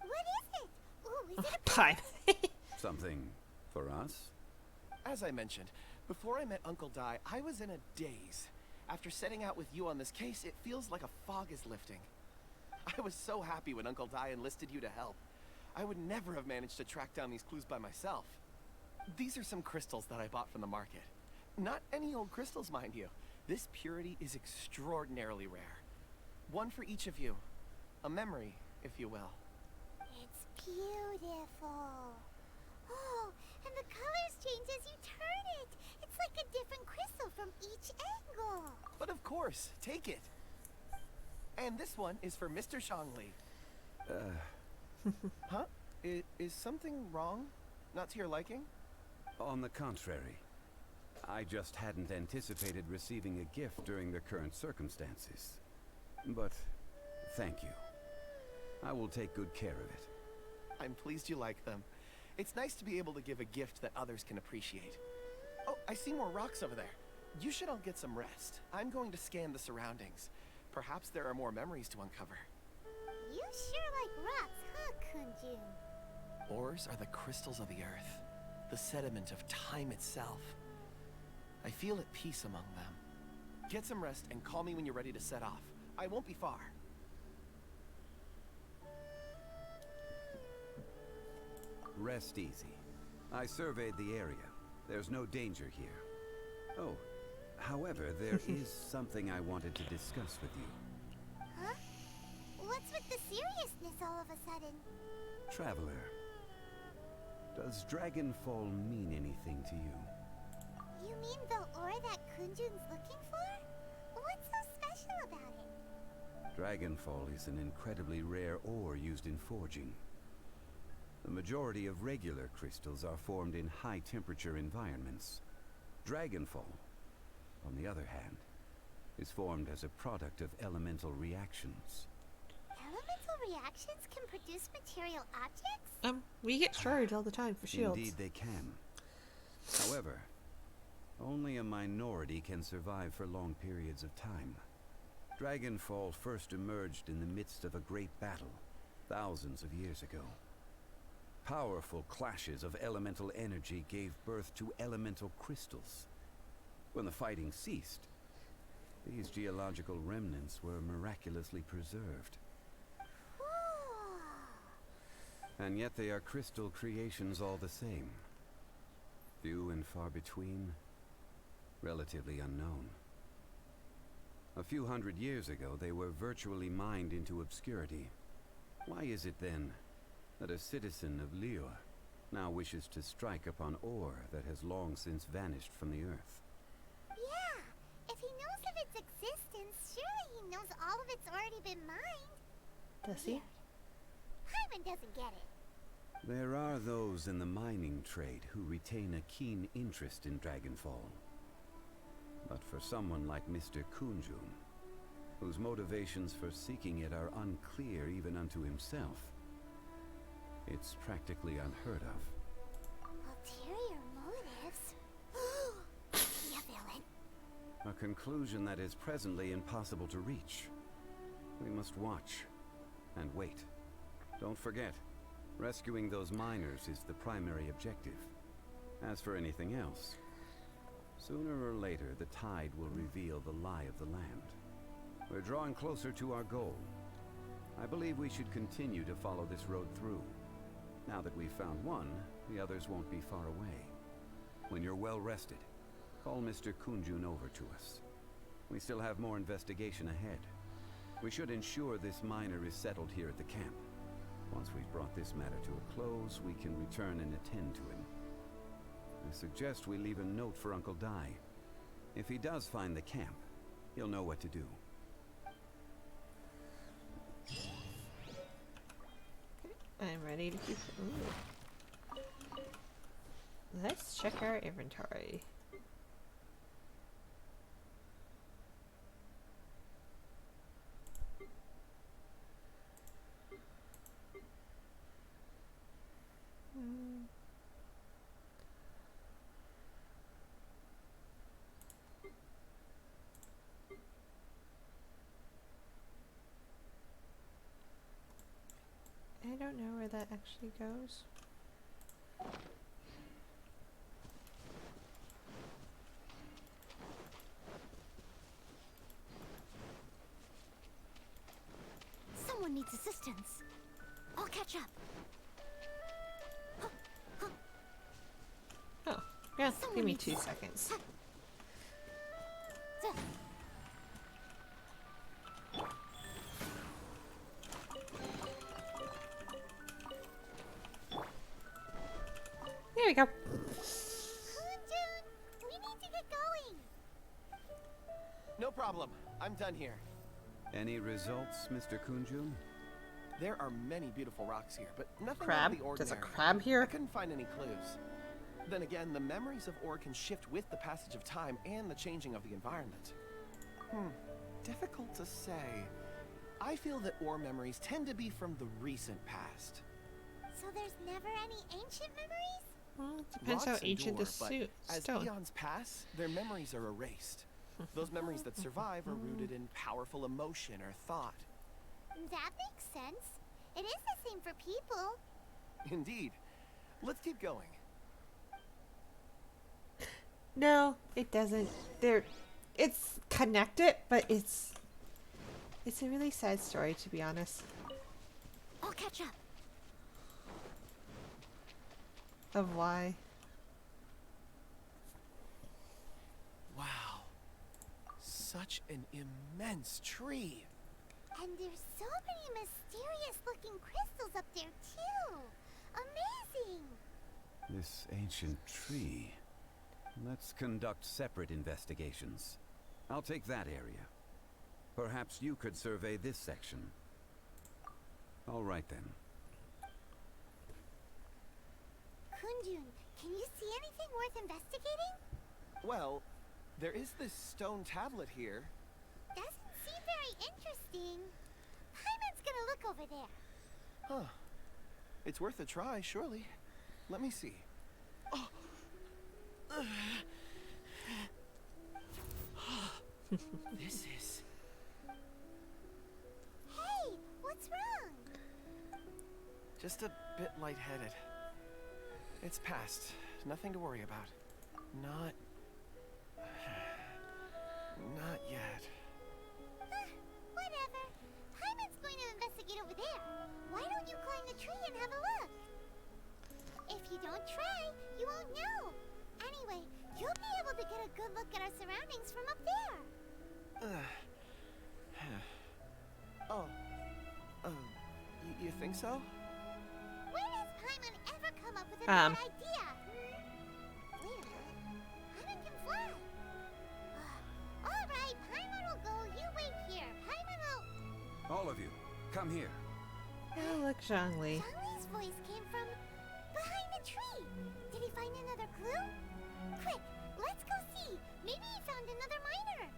What is it? Ooh, is it a Paimon. Something for us? As I mentioned, before I met Uncle Dai, I was in a daze. After setting out with you on this case, it feels like a fog is lifting. I was so happy when Uncle Dai enlisted you to help. I would never have managed to track down these clues by myself. These are some crystals that I bought from the market. Not any old crystals, mind you. This purity is extraordinarily rare. One for each of you. A memory, if you will. It's beautiful. Oh, and the colors change as you turn it. It's like a different crystal from each angle. But of course, take it. And this one is for Mr. Zhongli. Huh? Is something wrong? Not to your liking? On the contrary. I just hadn't anticipated receiving a gift during the current circumstances. But thank you. I will take good care of it. I'm pleased you like them. It's nice to be able to give a gift that others can appreciate. Oh, I see more rocks over there. You should all get some rest. I'm going to scan the surroundings. Perhaps there are more memories to uncover. You sure like rocks, huh, Kunjun? Ores are the crystals of the earth, the sediment of time itself. I feel at peace among them. Get some rest and call me when you're ready to set off. I won't be far. Rest easy. I surveyed the area. There's no danger here. Oh, however, there is something I wanted to discuss with you. Huh? What's with the seriousness all of a sudden? Traveler, does Dragonfall mean anything to you? You mean the ore that Kunjun's looking for? What's so special about it? Dragonfall is an incredibly rare ore used in forging. The majority of regular crystals are formed in high-temperature environments. Dragonfall, on the other hand, is formed as a product of elemental reactions. Elemental reactions can produce material objects? We get shards all the time for shields. Indeed they can. However, only a minority can survive for long periods of time. Dragonfall first emerged in the midst of a great battle, thousands of years ago. Powerful clashes of elemental energy gave birth to elemental crystals. When the fighting ceased, these geological remnants were miraculously preserved. And yet they are crystal creations all the same. Few and far between, relatively unknown. A few hundred years ago, they were virtually mined into obscurity. Why is it then that a citizen of Liyue now wishes to strike upon ore that has long since vanished from the earth. Yeah, if he knows of its existence, surely he knows all of it's already been mined. Does he? Hyman doesn't get it. There are those in the mining trade who retain a keen interest in Dragonfall. But for someone like Mr. Kunjun, whose motivations for seeking it are unclear even unto himself, it's practically unheard of. Ulterior motives? Is he a villain? A conclusion that is presently impossible to reach. We must watch and wait. Don't forget, rescuing those miners is the primary objective. As for anything else, sooner or later the tide will reveal the lie of the land. We're drawing closer to our goal. I believe we should continue to follow this road through. Now that we've found one, the others won't be far away. When you're well rested, call Mr. Kunjun over to us. We still have more investigation ahead. We should ensure this miner is settled here at the camp. Once we've brought this matter to a close, we can return and attend to him. I suggest we leave a note for Uncle Dai. If he does find the camp, he'll know what to do. I'm ready to keep. Ooh. Let's check our inventory. I don't know where that actually goes. Someone needs assistance. I'll catch up. Oh, yeah, give me 2 seconds. There we go. Kunjun, we need to get going. No problem. I'm done here. Any results, Mr. Kunjun? There are many beautiful rocks here, but nothing out Crab? of the ordinary. There's a crab I here? couldn't find any clues. Then again, the memories of ore can shift with the passage of time and the changing of the environment. Difficult to say. I feel that ore memories tend to be from the recent past. So there's never any ancient memories? Well, it depends how Rocks ancient endure, the but suit as stone. eons pass, their memories are erased. Those memories that survive are rooted in powerful emotion or thought. That makes sense. It is the same for people. Indeed. Let's keep going. No, it doesn't. It's connected, but it's a really sad story, to be honest. I'll catch up. Of why. Wow. Such an immense tree. And there's so many mysterious looking crystals up there too. Amazing. This ancient tree. Let's conduct separate investigations. I'll take that area. Perhaps you could survey this section. All right then. Kunjun, can you see anything worth investigating? Well, there is this stone tablet here. Doesn't seem very interesting. Hyman's gonna look over there. Huh. It's worth a try, surely. Let me see. Oh. This is... Hey, what's wrong? just a bit lightheaded. It's past. Nothing to worry about. Not yet. Whatever. Hyman's going to investigate over there. Why don't you climb the tree and have a look? If you don't try, you won't know. Anyway, you'll be able to get a good look at our surroundings from up there. Oh. You think so? When has Paimon ever ever come up with a better idea? Wait a minute. Paimon can fly. Alright, Paimon will go. You wait here. Paimon will... All of you, come here. Oh, look, Zhongli. Zhongli's voice came from behind the tree. Did he find another clue? Quick, let's go see. Maybe he found another miner.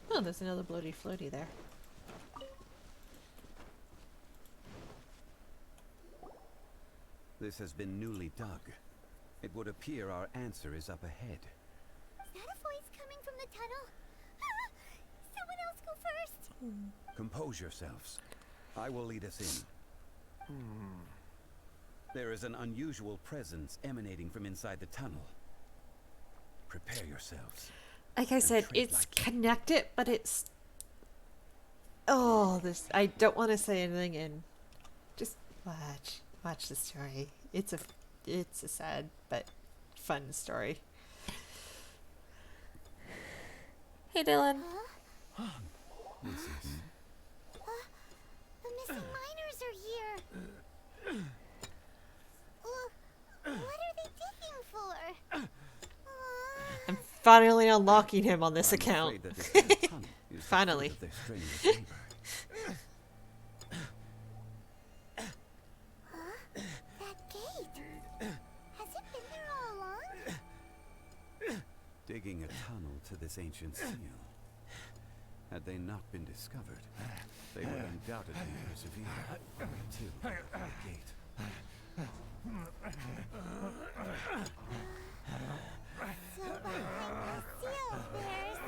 Oh, there's another bloaty floaty there. This has been newly dug. It would appear our answer is up ahead. Is that a voice coming from the tunnel? Someone else go first. Compose yourselves. I will lead us in. There is an unusual presence emanating from inside the tunnel. Prepare yourselves. Like I said, treat it's like connected, but it's... Oh, this... I don't want to say anything, and just watch the story. It's a sad but fun story. Hey, Dylan. This is The missing miners are here. What are they digging for? I'm finally unlocking him on this I'm account. afraid that this kind of tunnel is the Finally. fruit of their strenuous labor. That gate. Has it been there all along? Digging a tunnel to this ancient seal. Had they not been discovered, they would undoubtedly persevere until the gate. So behind the seal, there's...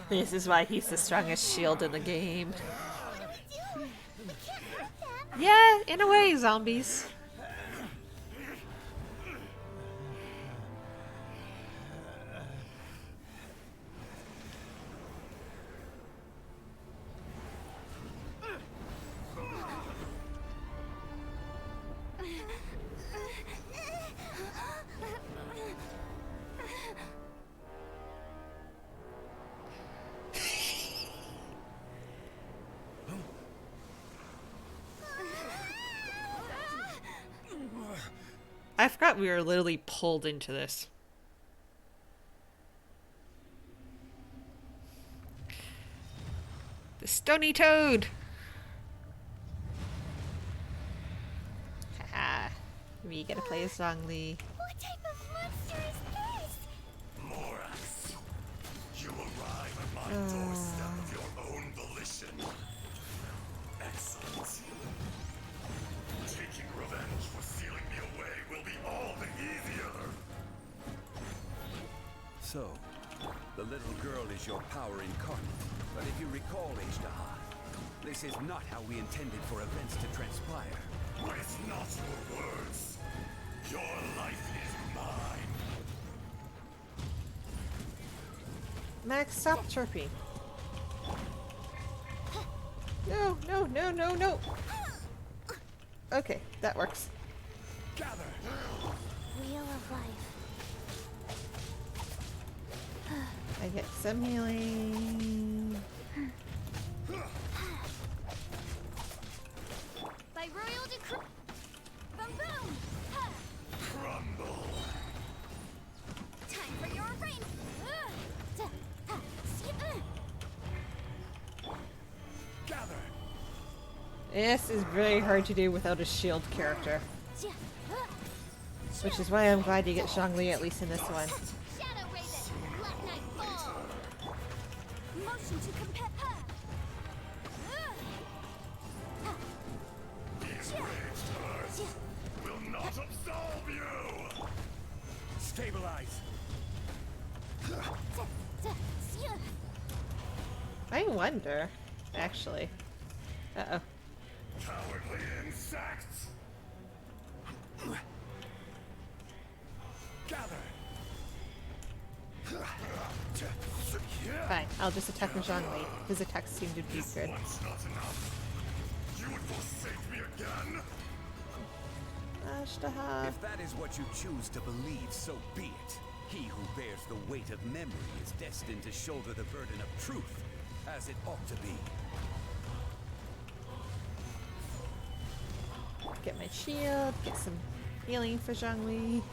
This is why he's the strongest shield in the game. What do we do? We can't hurt them. Yeah, in a way, zombies. I forgot we were literally pulled into this. The stony toad! Haha. We gotta play as Zhongli. What type of monster is this? Morax, you arrive at my doorstep of your own volition. Excellent. Taking revenge for sealing me away will be all the easier. So, the little girl is your power incarnate. But if you recall, Ishtaha, this is not how we intended for events to transpire. Waste not your words. Your life is mine. Max, stop chirping. No, no, no, no, no. Okay, that works. Gather. Wheel of life. I get some healing. By royal decree. Boom boom. Ha. Crumble. Time for your reign. Gather. This is very hard to do without a shield character. Which is why I'm glad you get Zhongli at least in this one. Shadow Raven. Black Knight fall. Motion to compare. These raged hearts will not absolve you. Stabilize! I wonder, actually. Uh-oh. Cowardly insects. Gather! I'll just attack Zhongli. His attacks seem to be good. Once not enough. You would forsake me again? Ashtaha. If that is what you choose to believe, so be it. He who bears the weight of memory is destined to shoulder the burden of truth, as it ought to be. Get my shield, get some healing for Zhongli.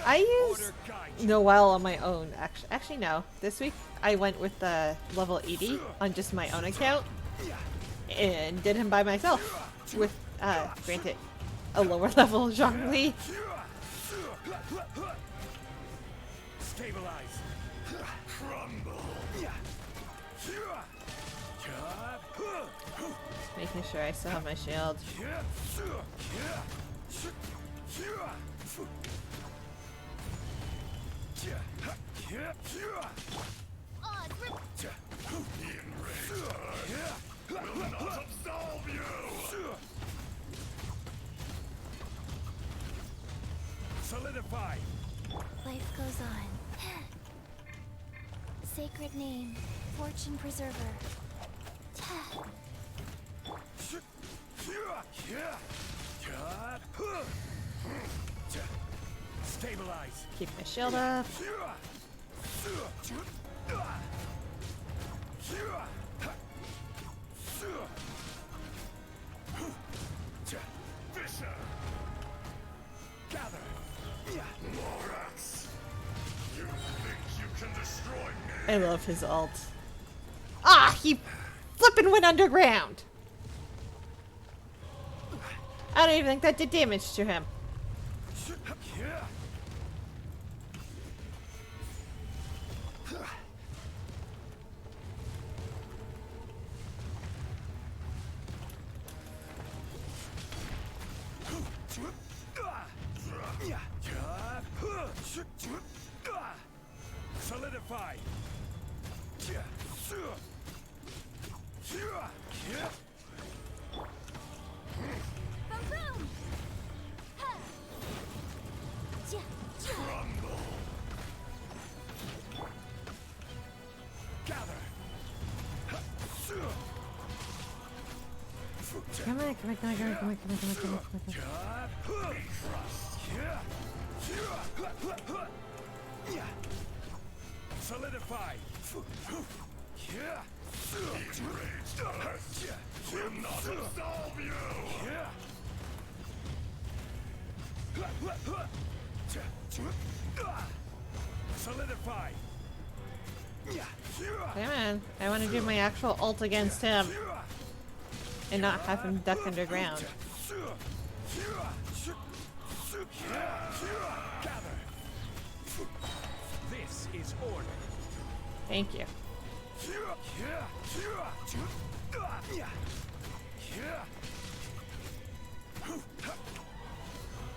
I use Noelle on my own. Actually, no. This week I went with the level 80 on just my own account and did him by myself with, granted, a lower level Zhongli. Stabilize. Crumble. Making sure I still have my shield. Will not absolve you. Solidify. Life goes on. Sacred name, fortune preserver. Stabilize. Keep my shield up. Fisher. Gather. Morax. You think you can destroy me? I love his ult. Ah, he flippin' went underground. I don't even think that did damage to him. Solidify. Boom! Crumble. Gather. Come on, come on, come on, come on, come on, come on, come on, come on, come on. Be crushed. Solidify. Enraged earth will not absolve you. Solidify. Come on, I want to do my actual ult against him and not have him duck underground. Gather. This is order. Thank you.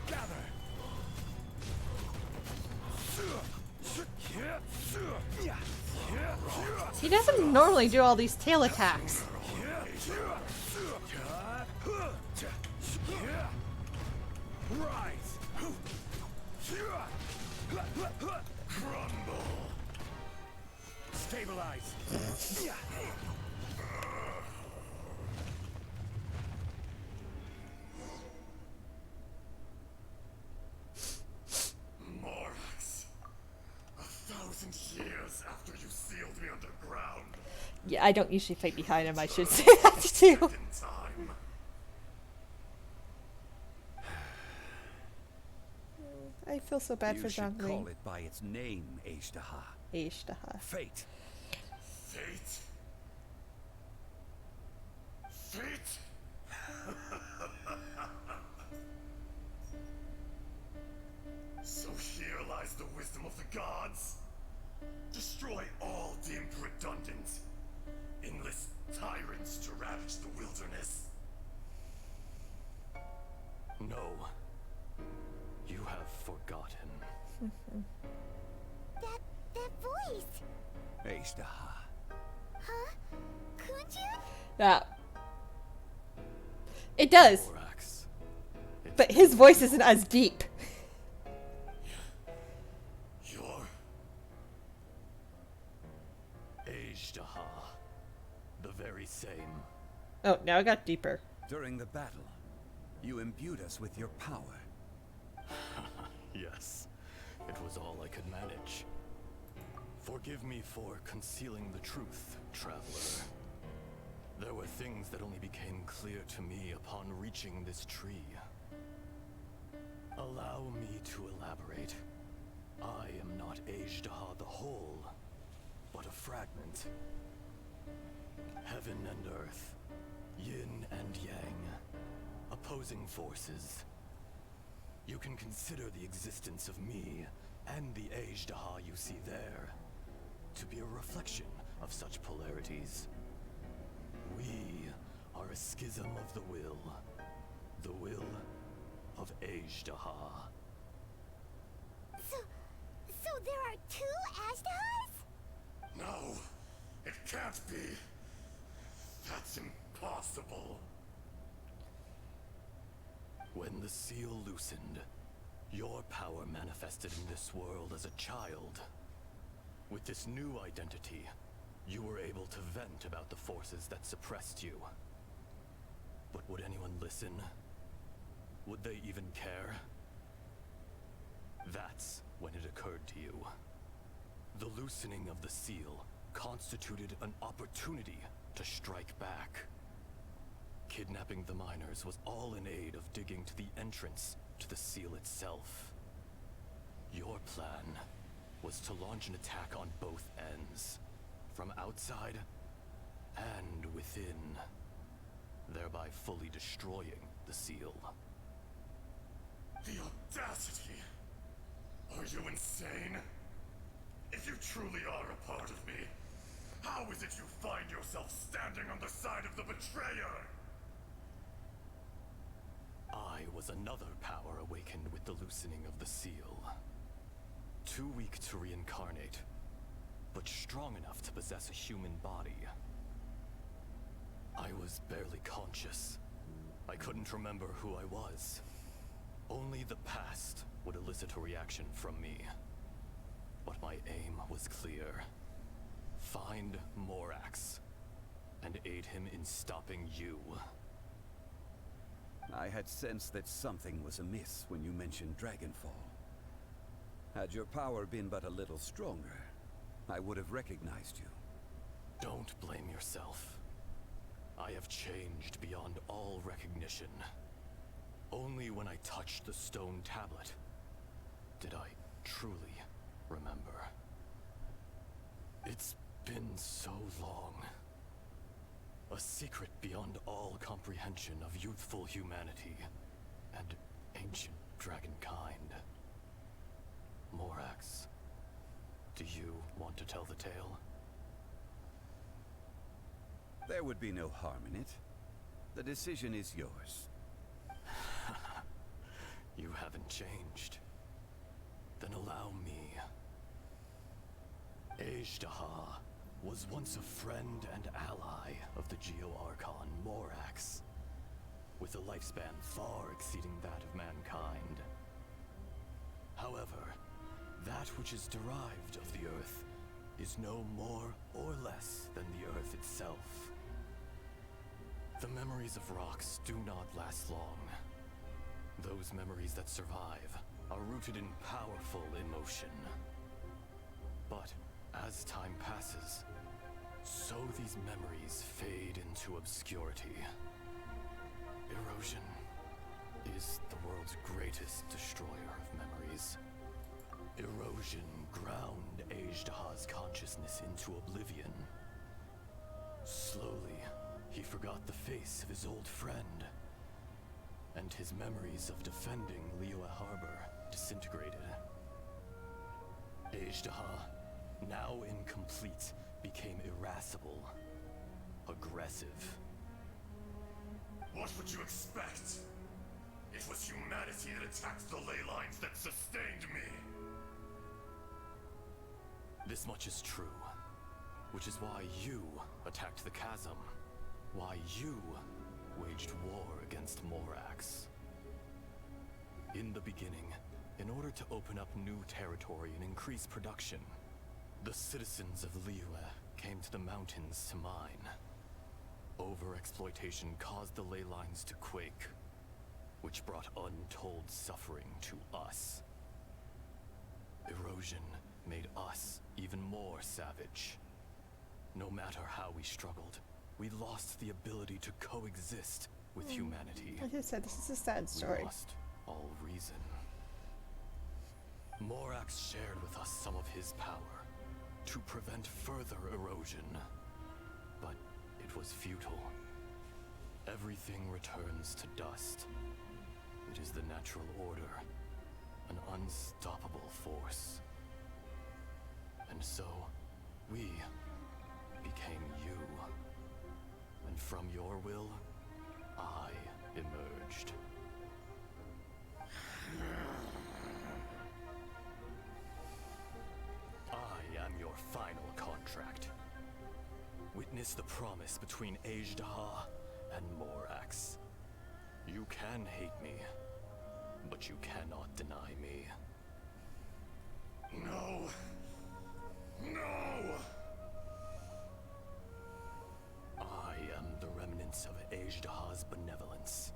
Gather. He doesn't normally do all these tail attacks. Rise. Crumble. Stabilize. Morax. 1,000 years after you sealed me underground. Yeah, I don't usually fight behind him. I should say that too. In time. I feel so bad You for should call Zhongli. it by its name, Ashtaha. Ashtaha. Fate. Fate? Fate? So here lies the wisdom of the gods. Destroy all deemed redundant. Enlist tyrants to ravage the wilderness. No. You have forgotten. That voice! Ashtaha. Huh? Kunjun? Yeah. It does. Morax. But his voice isn't as deep. You're... Ajdaha. The very same. Oh, now it got deeper. During the battle, you imbued us with your power. Yes, it was all I could manage. Forgive me for concealing the truth, traveler. There were things that only became clear to me upon reaching this tree. Allow me to elaborate. I am not Ajdaha the whole, but a fragment. Heaven and earth, yin and yang, opposing forces. You can consider the existence of me and the Ajdaha you see there to be a reflection of such polarities. We are a schism of the will of Ajdaha. So there are two Ajdahas? No, it can't be. That's impossible. When the seal loosened, your power manifested in this world as a child. With this new identity, you were able to vent about the forces that suppressed you. But would anyone listen? Would they even care? That's when it occurred to you. The loosening of the seal constituted an opportunity to strike back. Kidnapping the miners was all in aid of digging to the entrance to the seal itself. Your plan was to launch an attack on both ends, from outside and within, thereby fully destroying the seal. The audacity! Are you insane? If you truly are a part of me, how is it you find yourself standing on the side of the betrayer? I was another power awakened with the loosening of the seal. Too weak to reincarnate, but strong enough to possess a human body. I was barely conscious. I couldn't remember who I was. Only the past would elicit a reaction from me. But my aim was clear. Find Morax, and aid him in stopping you. I had sensed that something was amiss when you mentioned Dragonfall. Had your power been but a little stronger, I would have recognized you. Don't blame yourself. I have changed beyond all recognition. Only when I touched the stone tablet did I truly remember. It's been so long. A secret beyond all comprehension of youthful humanity and ancient dragonkind. Morax, do you want to tell the tale? There would be no harm in it. The decision is yours. You haven't changed. Then allow me. Ajdaha was once a friend and ally of the Geo-Archon Morax, with a lifespan far exceeding that of mankind. However, that which is derived of the Earth is no more or less than the Earth itself. The memories of rocks do not last long. Those memories that survive are rooted in powerful emotion. But as time passes, so these memories fade into obscurity. Erosion is the world's greatest destroyer of memories. Erosion ground Ajdaha's consciousness into oblivion. Slowly, he forgot the face of his old friend, and his memories of defending Liyue Harbor disintegrated. Ajdaha, now incomplete, became irascible, aggressive. What would you expect? It was humanity that attacked the ley lines that sustained me. This much is true, which is why you attacked the chasm, why you waged war against Morax. In the beginning, in order to open up new territory and increase production, the citizens of Liyue came to the mountains to mine. Overexploitation caused the ley lines to quake, which brought untold suffering to us. Erosion made us even more savage. No matter how we struggled, we lost the ability to coexist with humanity. Like I said, this is a sad story. We lost all reason. Morax shared with us some of his power to prevent further erosion, but it was futile. Everything returns to dust. It is the natural order, an unstoppable force. And so, we became you. And from your will, I emerged. I am your final contract. Witness the promise between Ajdaha and Morax. You can hate me, but you cannot deny me. No. No! I am the remnants of Ajdaha's benevolence,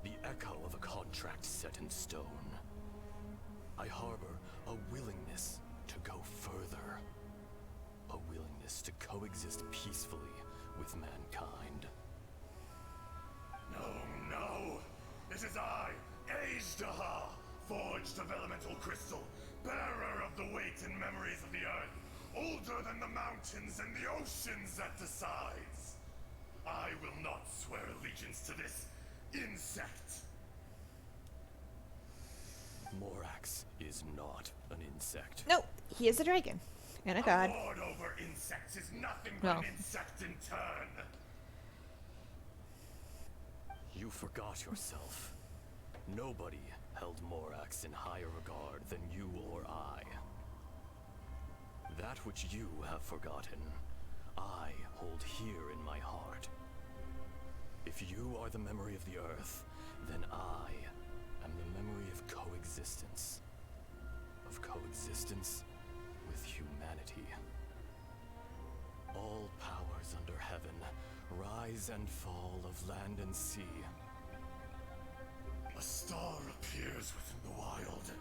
the echo of a contract set in stone. I harbor a willingness to go further, a willingness to coexist peacefully with mankind. No! This is I, Ajdaha, forged of elemental crystal, bearer of the weight and memories of the earth, older than the mountains and the oceans at the sides. I will not swear allegiance to this insect. Morax is not an insect. No, he is a dragon. And a god. A lord over insects is nothing but Well. an insect in turn. You forgot yourself. Nobody held Morax in higher regard than you or I. That which you have forgotten, I hold here in my heart. If you are the memory of the earth, then I am the memory of coexistence. Of coexistence with humanity. All powers under heaven, rise and fall of land and sea. A star appears within the wild.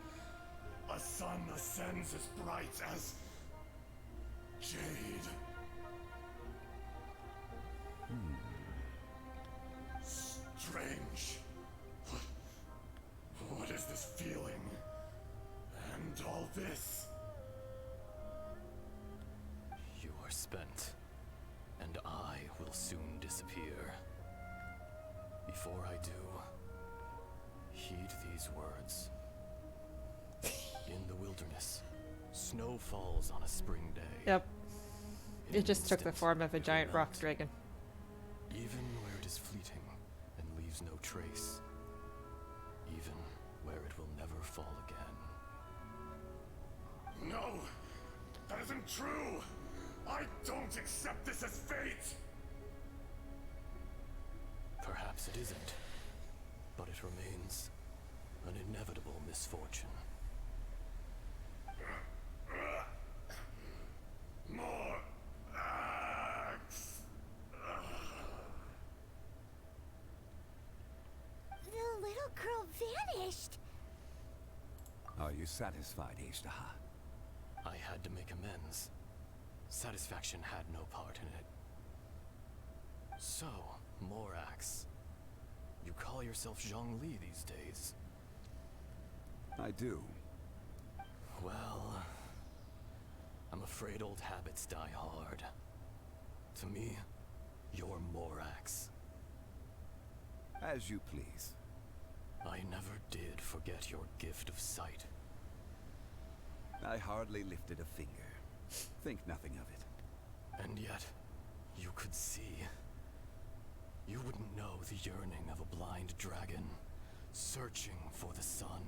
A sun ascends as bright as jade. Strange. What is this feeling? And all this? You are spent, and I will soon disappear. Before I do, heed these words. In the wilderness, snow falls on a spring day. Yep. In It an just took the instant, form of a it will giant rock melt, dragon. even where it is fleeting and leaves no trace. Even where it will never fall again. No! That isn't true! I don't accept this as fate! Perhaps it isn't, but it remains an inevitable misfortune. More axe! The little girl vanished. Are you satisfied, Ajdaha? I had to make amends. Satisfaction had no part in it. So, Morax, you call yourself Zhongli these days. I do. Well, I'm afraid old habits die hard. To me, you're Morax. As you please. I never did forget your gift of sight. I hardly lifted a finger. Think nothing of it. And yet, you could see. You wouldn't know the yearning of a blind dragon, searching for the sun.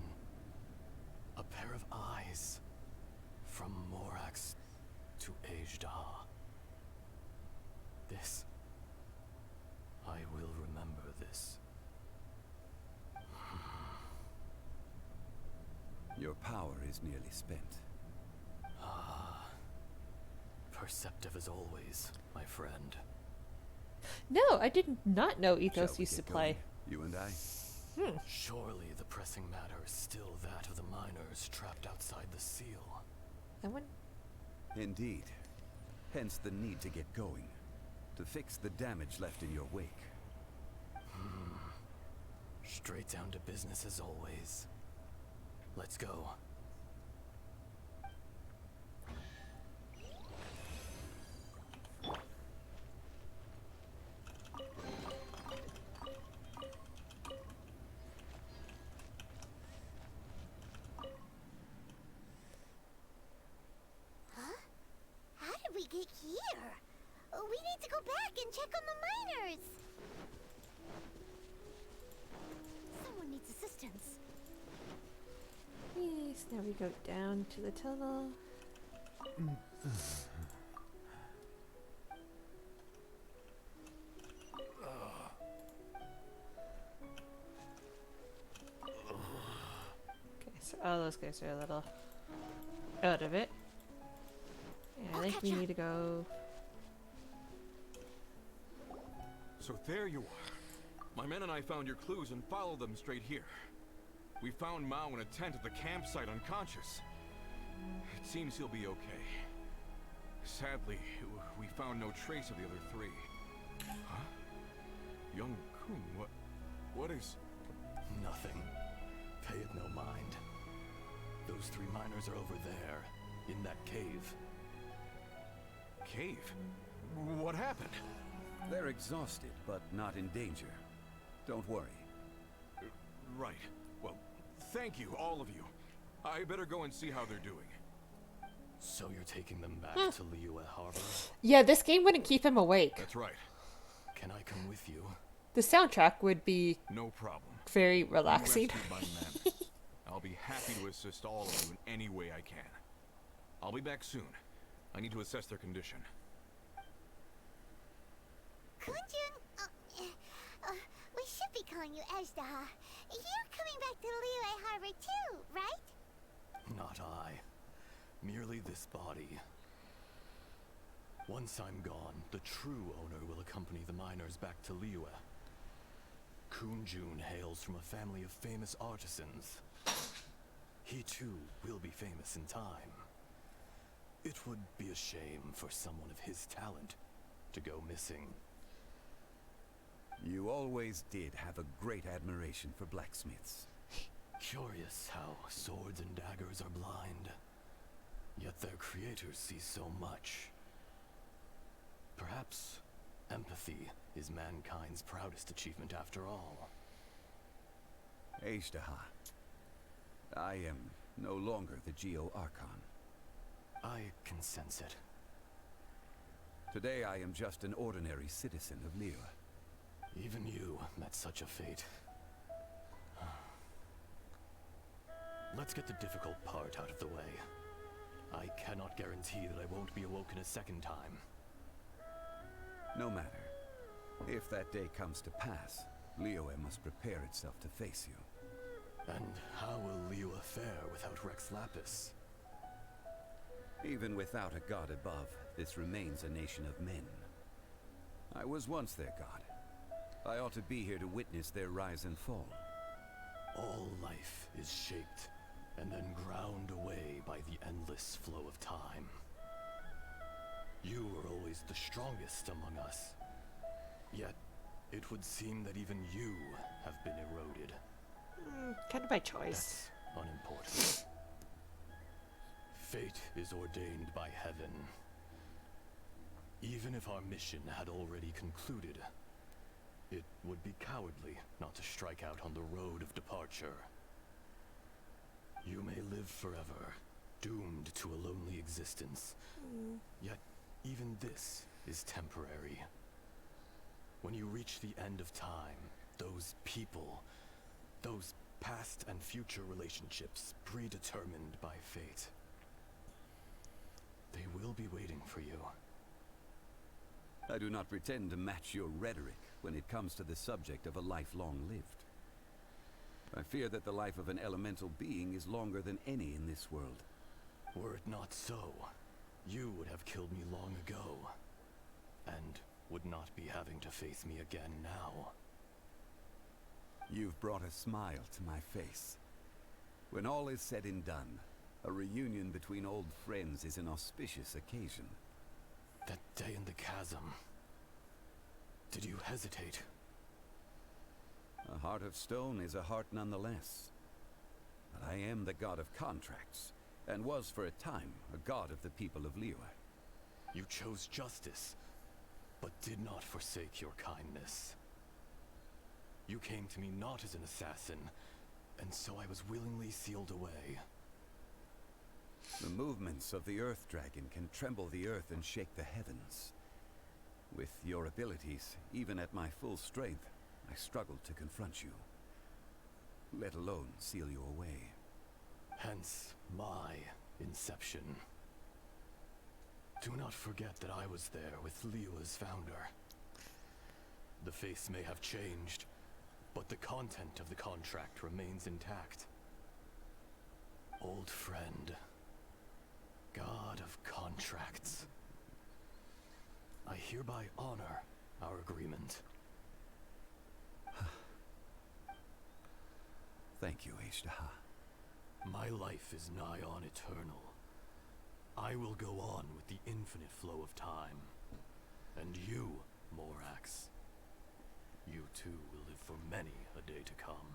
A pair of eyes, from Morax to Ajdaha. This, I will remember this. Your power is nearly spent. Ah. Perceptive as always, my friend. No, I did not know Ethos Shall we used to get play. going, you and I? Surely the pressing matter is still that of the miners trapped outside the seal. I want. Indeed. Hence the need to get going. To fix the damage left in your wake. Straight down to business as always. Let's go. How did we get here? We need to go back and check on the miners. Someone needs assistance. Yes, now we go down to the tunnel. Okay, so all those guys are a little out of it. Yeah, I think we need to go. So there you are. My men and I found your clues and followed them straight here. We found Mao in a tent at the campsite unconscious. It seems he'll be okay. Sadly, we found no trace of the other three. Huh? Young Kun, what is... Nothing. Pay it no mind. Those three miners are over there, in that cave. Cave? What happened? They're exhausted, but not in danger. Don't worry. Right. Well, thank you, all of you. I better go and see how they're doing. So you're taking them back to Liyue Harbor? Yeah, this game wouldn't keep him awake. That's right. Can I come with you? The soundtrack would be no problem. Very relaxing. Rescued by men. I'll be happy to assist all of you in any way I can. I'll be back soon. I need to assess their condition. Kunjun, we should be calling you Ezdaha. You're coming back to Liyue Harbor too, right? Not I. Merely this body. Once I'm gone, the true owner will accompany the miners back to Liyue. Kunjun hails from a family of famous artisans. He too will be famous in time. It would be a shame for someone of his talent to go missing. You always did have a great admiration for blacksmiths. Curious how swords and daggers are blind, yet their creators see so much. Perhaps empathy is mankind's proudest achievement after all. Ezdaha, I am no longer the Geo-Archon. I can sense it. Today I am just an ordinary citizen of Liyue. Even you met such a fate. Let's get the difficult part out of the way. I cannot guarantee that I won't be awoken a second time. No matter. If that day comes to pass, Liyue must prepare itself to face you. And how will Liyue fare without Rex Lapis? Even without a god above, this remains a nation of men. I was once their god. I ought to be here to witness their rise and fall. All life is shaped and then ground away by the endless flow of time. You were always the strongest among us. Yet, it would seem that even you have been eroded. Kind of by choice. That's unimportant. Fate is ordained by heaven. Even if our mission had already concluded, it would be cowardly not to strike out on the road of departure. You may live forever, doomed to a lonely existence. Yet, even this is temporary. When you reach the end of time, those people, those past and future relationships predetermined by fate, they will be waiting for you. I do not pretend to match your rhetoric when it comes to the subject of a life long lived. I fear that the life of an elemental being is longer than any in this world. Were it not so, you would have killed me long ago, and would not be having to face me again now. You've brought a smile to my face. When all is said and done, a reunion between old friends is an auspicious occasion. That day in the chasm, did you hesitate? A heart of stone is a heart nonetheless. But I am the god of contracts, and was for a time a god of the people of Liyue. You chose justice, but did not forsake your kindness. You came to me not as an assassin, and so I was willingly sealed away. The movements of the Earth Dragon can tremble the earth and shake the heavens. With your abilities, even at my full strength, I struggled to confront you, let alone seal you away. Hence my inception. Do not forget that I was there with Liyue's founder. The face may have changed, but the content of the contract remains intact. Old friend, god of contracts, I hereby honor our agreement. Thank you, Ishtaha. My life is nigh on eternal. I will go on with the infinite flow of time. And you, Morax, you too will live for many a day to come.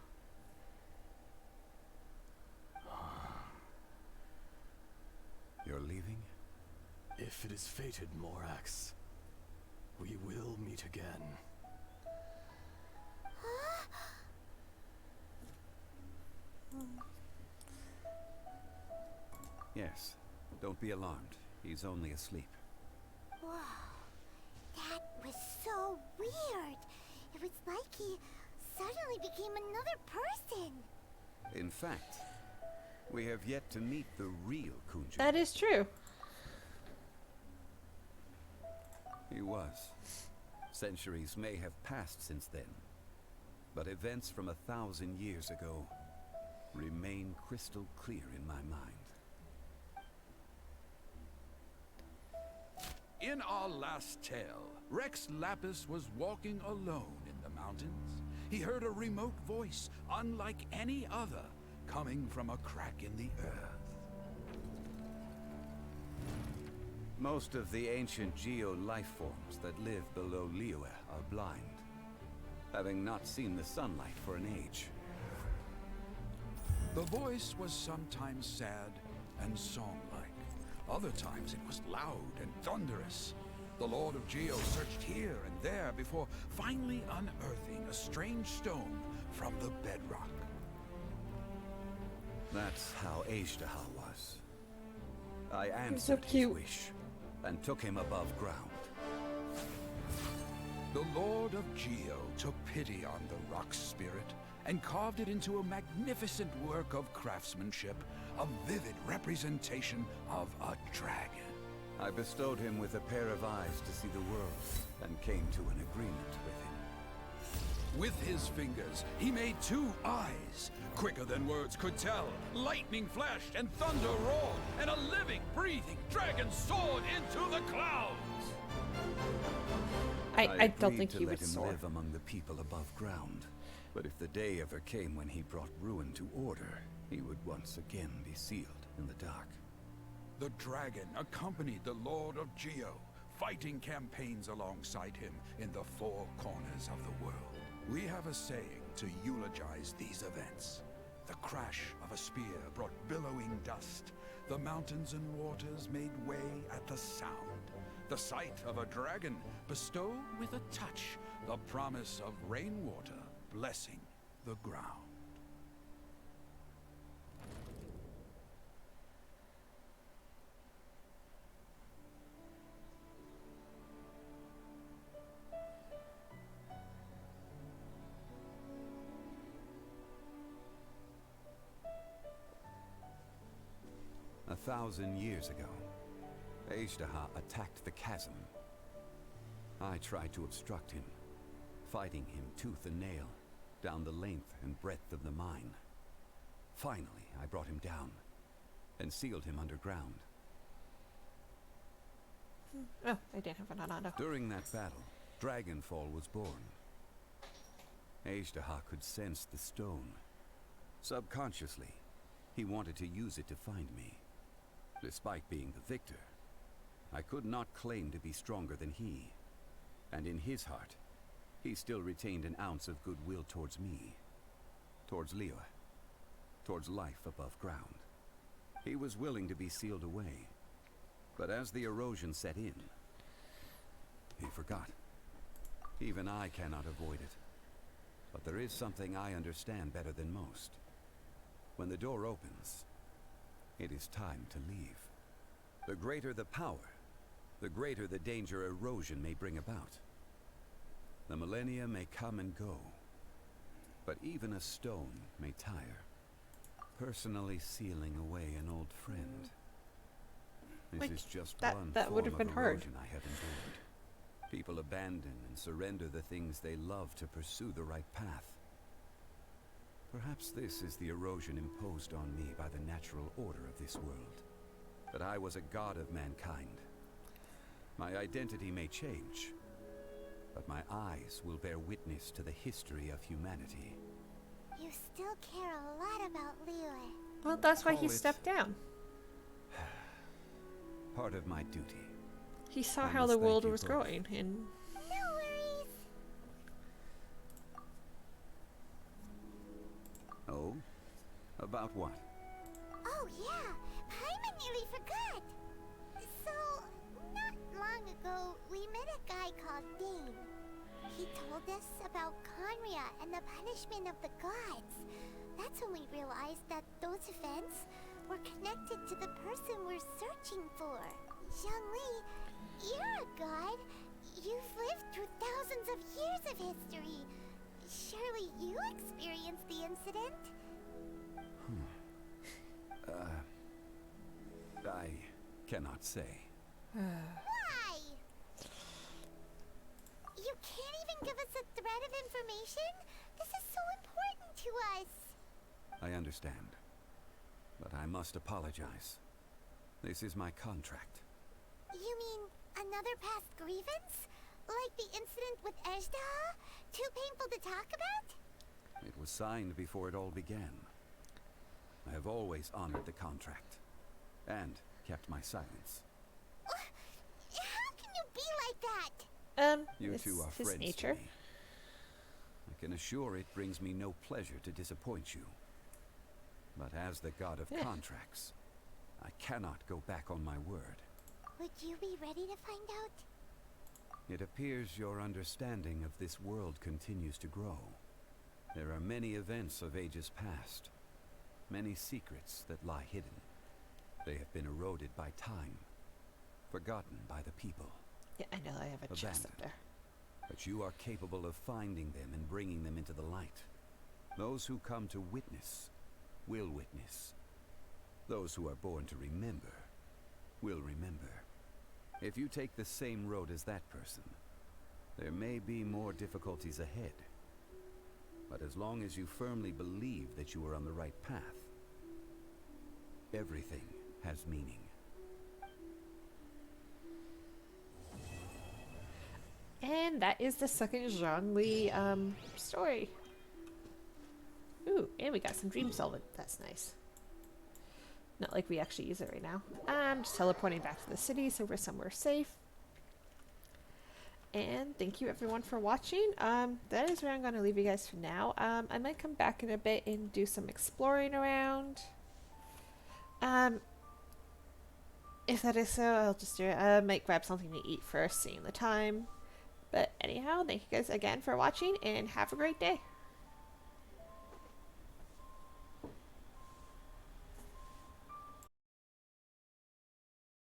You're leaving? If it is fated, Morax, we will meet again. Yes. Don't be alarmed. He's only asleep. Whoa. That was so weird. It was like he suddenly became another person. In fact, we have yet to meet the real Kunju. That is true. He was. Centuries may have passed since then, but events from 1,000 years ago remain crystal clear in my mind. In our last tale, Rex Lapis was walking alone in the mountains. He heard a remote voice, unlike any other, coming from a crack in the earth. Most of the ancient geo life forms that live below Liyue are blind, having not seen the sunlight for an age. The voice was sometimes sad and song-like. Other times it was loud and thunderous. The Lord of Geo searched here and there before finally unearthing a strange stone from the bedrock. That's how Ishtaha was. I so answered his cute. wish and took him above ground. The Lord of Geo took pity on the rock spirit and carved it into a magnificent work of craftsmanship, a vivid representation of a dragon. I bestowed him with a pair of eyes to see the world and came to an agreement with him. With his fingers, he made 2 eyes, quicker than words could tell. Lightning flashed and thunder roared, and a living, breathing dragon soared into the clouds. I don't agreed think to he let would him soar. live among the people above ground. But if the day ever came when he brought ruin to order, he would once again be sealed in the dark. The dragon accompanied the Lord of Geo, fighting campaigns alongside him in the 4 corners of the world. We have a saying to eulogize these events. The crash of a spear brought billowing dust. The mountains and waters made way at the sound. The sight of a dragon bestowed with a touch the promise of rainwater blessing the ground. A 1,000 years ago, Ishtaha attacked the chasm. I tried to obstruct him, fighting him tooth and nail, down the length and breadth of the mine. Finally, I brought him down and sealed him underground. Oh, I didn't have it on auto. During that battle, Dragonfall was born. Ajdaha could sense the stone. Subconsciously, he wanted to use it to find me. Despite being the victor, I could not claim to be stronger than he. And in his heart, he still retained an ounce of goodwill towards me. Towards Liyue. Towards life above ground. He was willing to be sealed away. But as the erosion set in, he forgot. Even I cannot avoid it. But there is something I understand better than most. When the door opens, it is time to leave. The greater the power, the greater the danger erosion may bring about. The millennia may come and go, but even a stone may tire. Personally sealing away an old friend. This is just one that would form have been of hard. erosion I have endured. People abandon and surrender the things they love to pursue the right path. Perhaps this is the erosion imposed on me by the natural order of this world. That I was a god of mankind. My identity may change, but my eyes will bear witness to the history of humanity. You still care a lot about Liyue. Well, that's why he Call it- stepped down. Part of my duty. He saw I how must the thank world you was both. growing, and No worries. Oh? About what? Oh yeah, Paimon nearly forgot. So, not long ago, we met a guy called Dane. He told us about Conria and the punishment of the gods. That's when we realized that those events were connected to the person we're searching for. Zhongli, you're a god. You've lived through thousands of years of history. Surely you experienced the incident? I cannot say. Why? You can't even give us a thread of information? This is so important to us. I understand. But I must apologize. This is my contract. You mean another past grievance? Like the incident with Ejda? Too painful to talk about? It was signed before it all began. I have always honored the contract. And kept my silence. How can you be like that? You it's two are his friends nature. to me. I can assure it brings me no pleasure to disappoint you. But as the god of contracts, I cannot go back on my word. Would you be ready to find out? It appears your understanding of this world continues to grow. There are many events of ages past, many secrets that lie hidden. They have been eroded by time, forgotten by the people. Yeah, I know I have a chest up Abandoned. there. But you are capable of finding them and bringing them into the light. Those who come to witness will witness. Those who are born to remember will remember. If you take the same road as that person, there may be more difficulties ahead. But as long as you firmly believe that you are on the right path, everything has meaning. And that is the second Zhongli story. Ooh, and we got some dream solvent. That's nice. Not like we actually use it right now. I'm just teleporting back to the city so we're somewhere safe. And thank you everyone for watching. That is where I'm going to leave you guys for now. I might come back in a bit and do some exploring around. If that is so, I'll just do it. I might grab something to eat first, seeing the time. But anyhow, thank you guys again for watching and have a great day.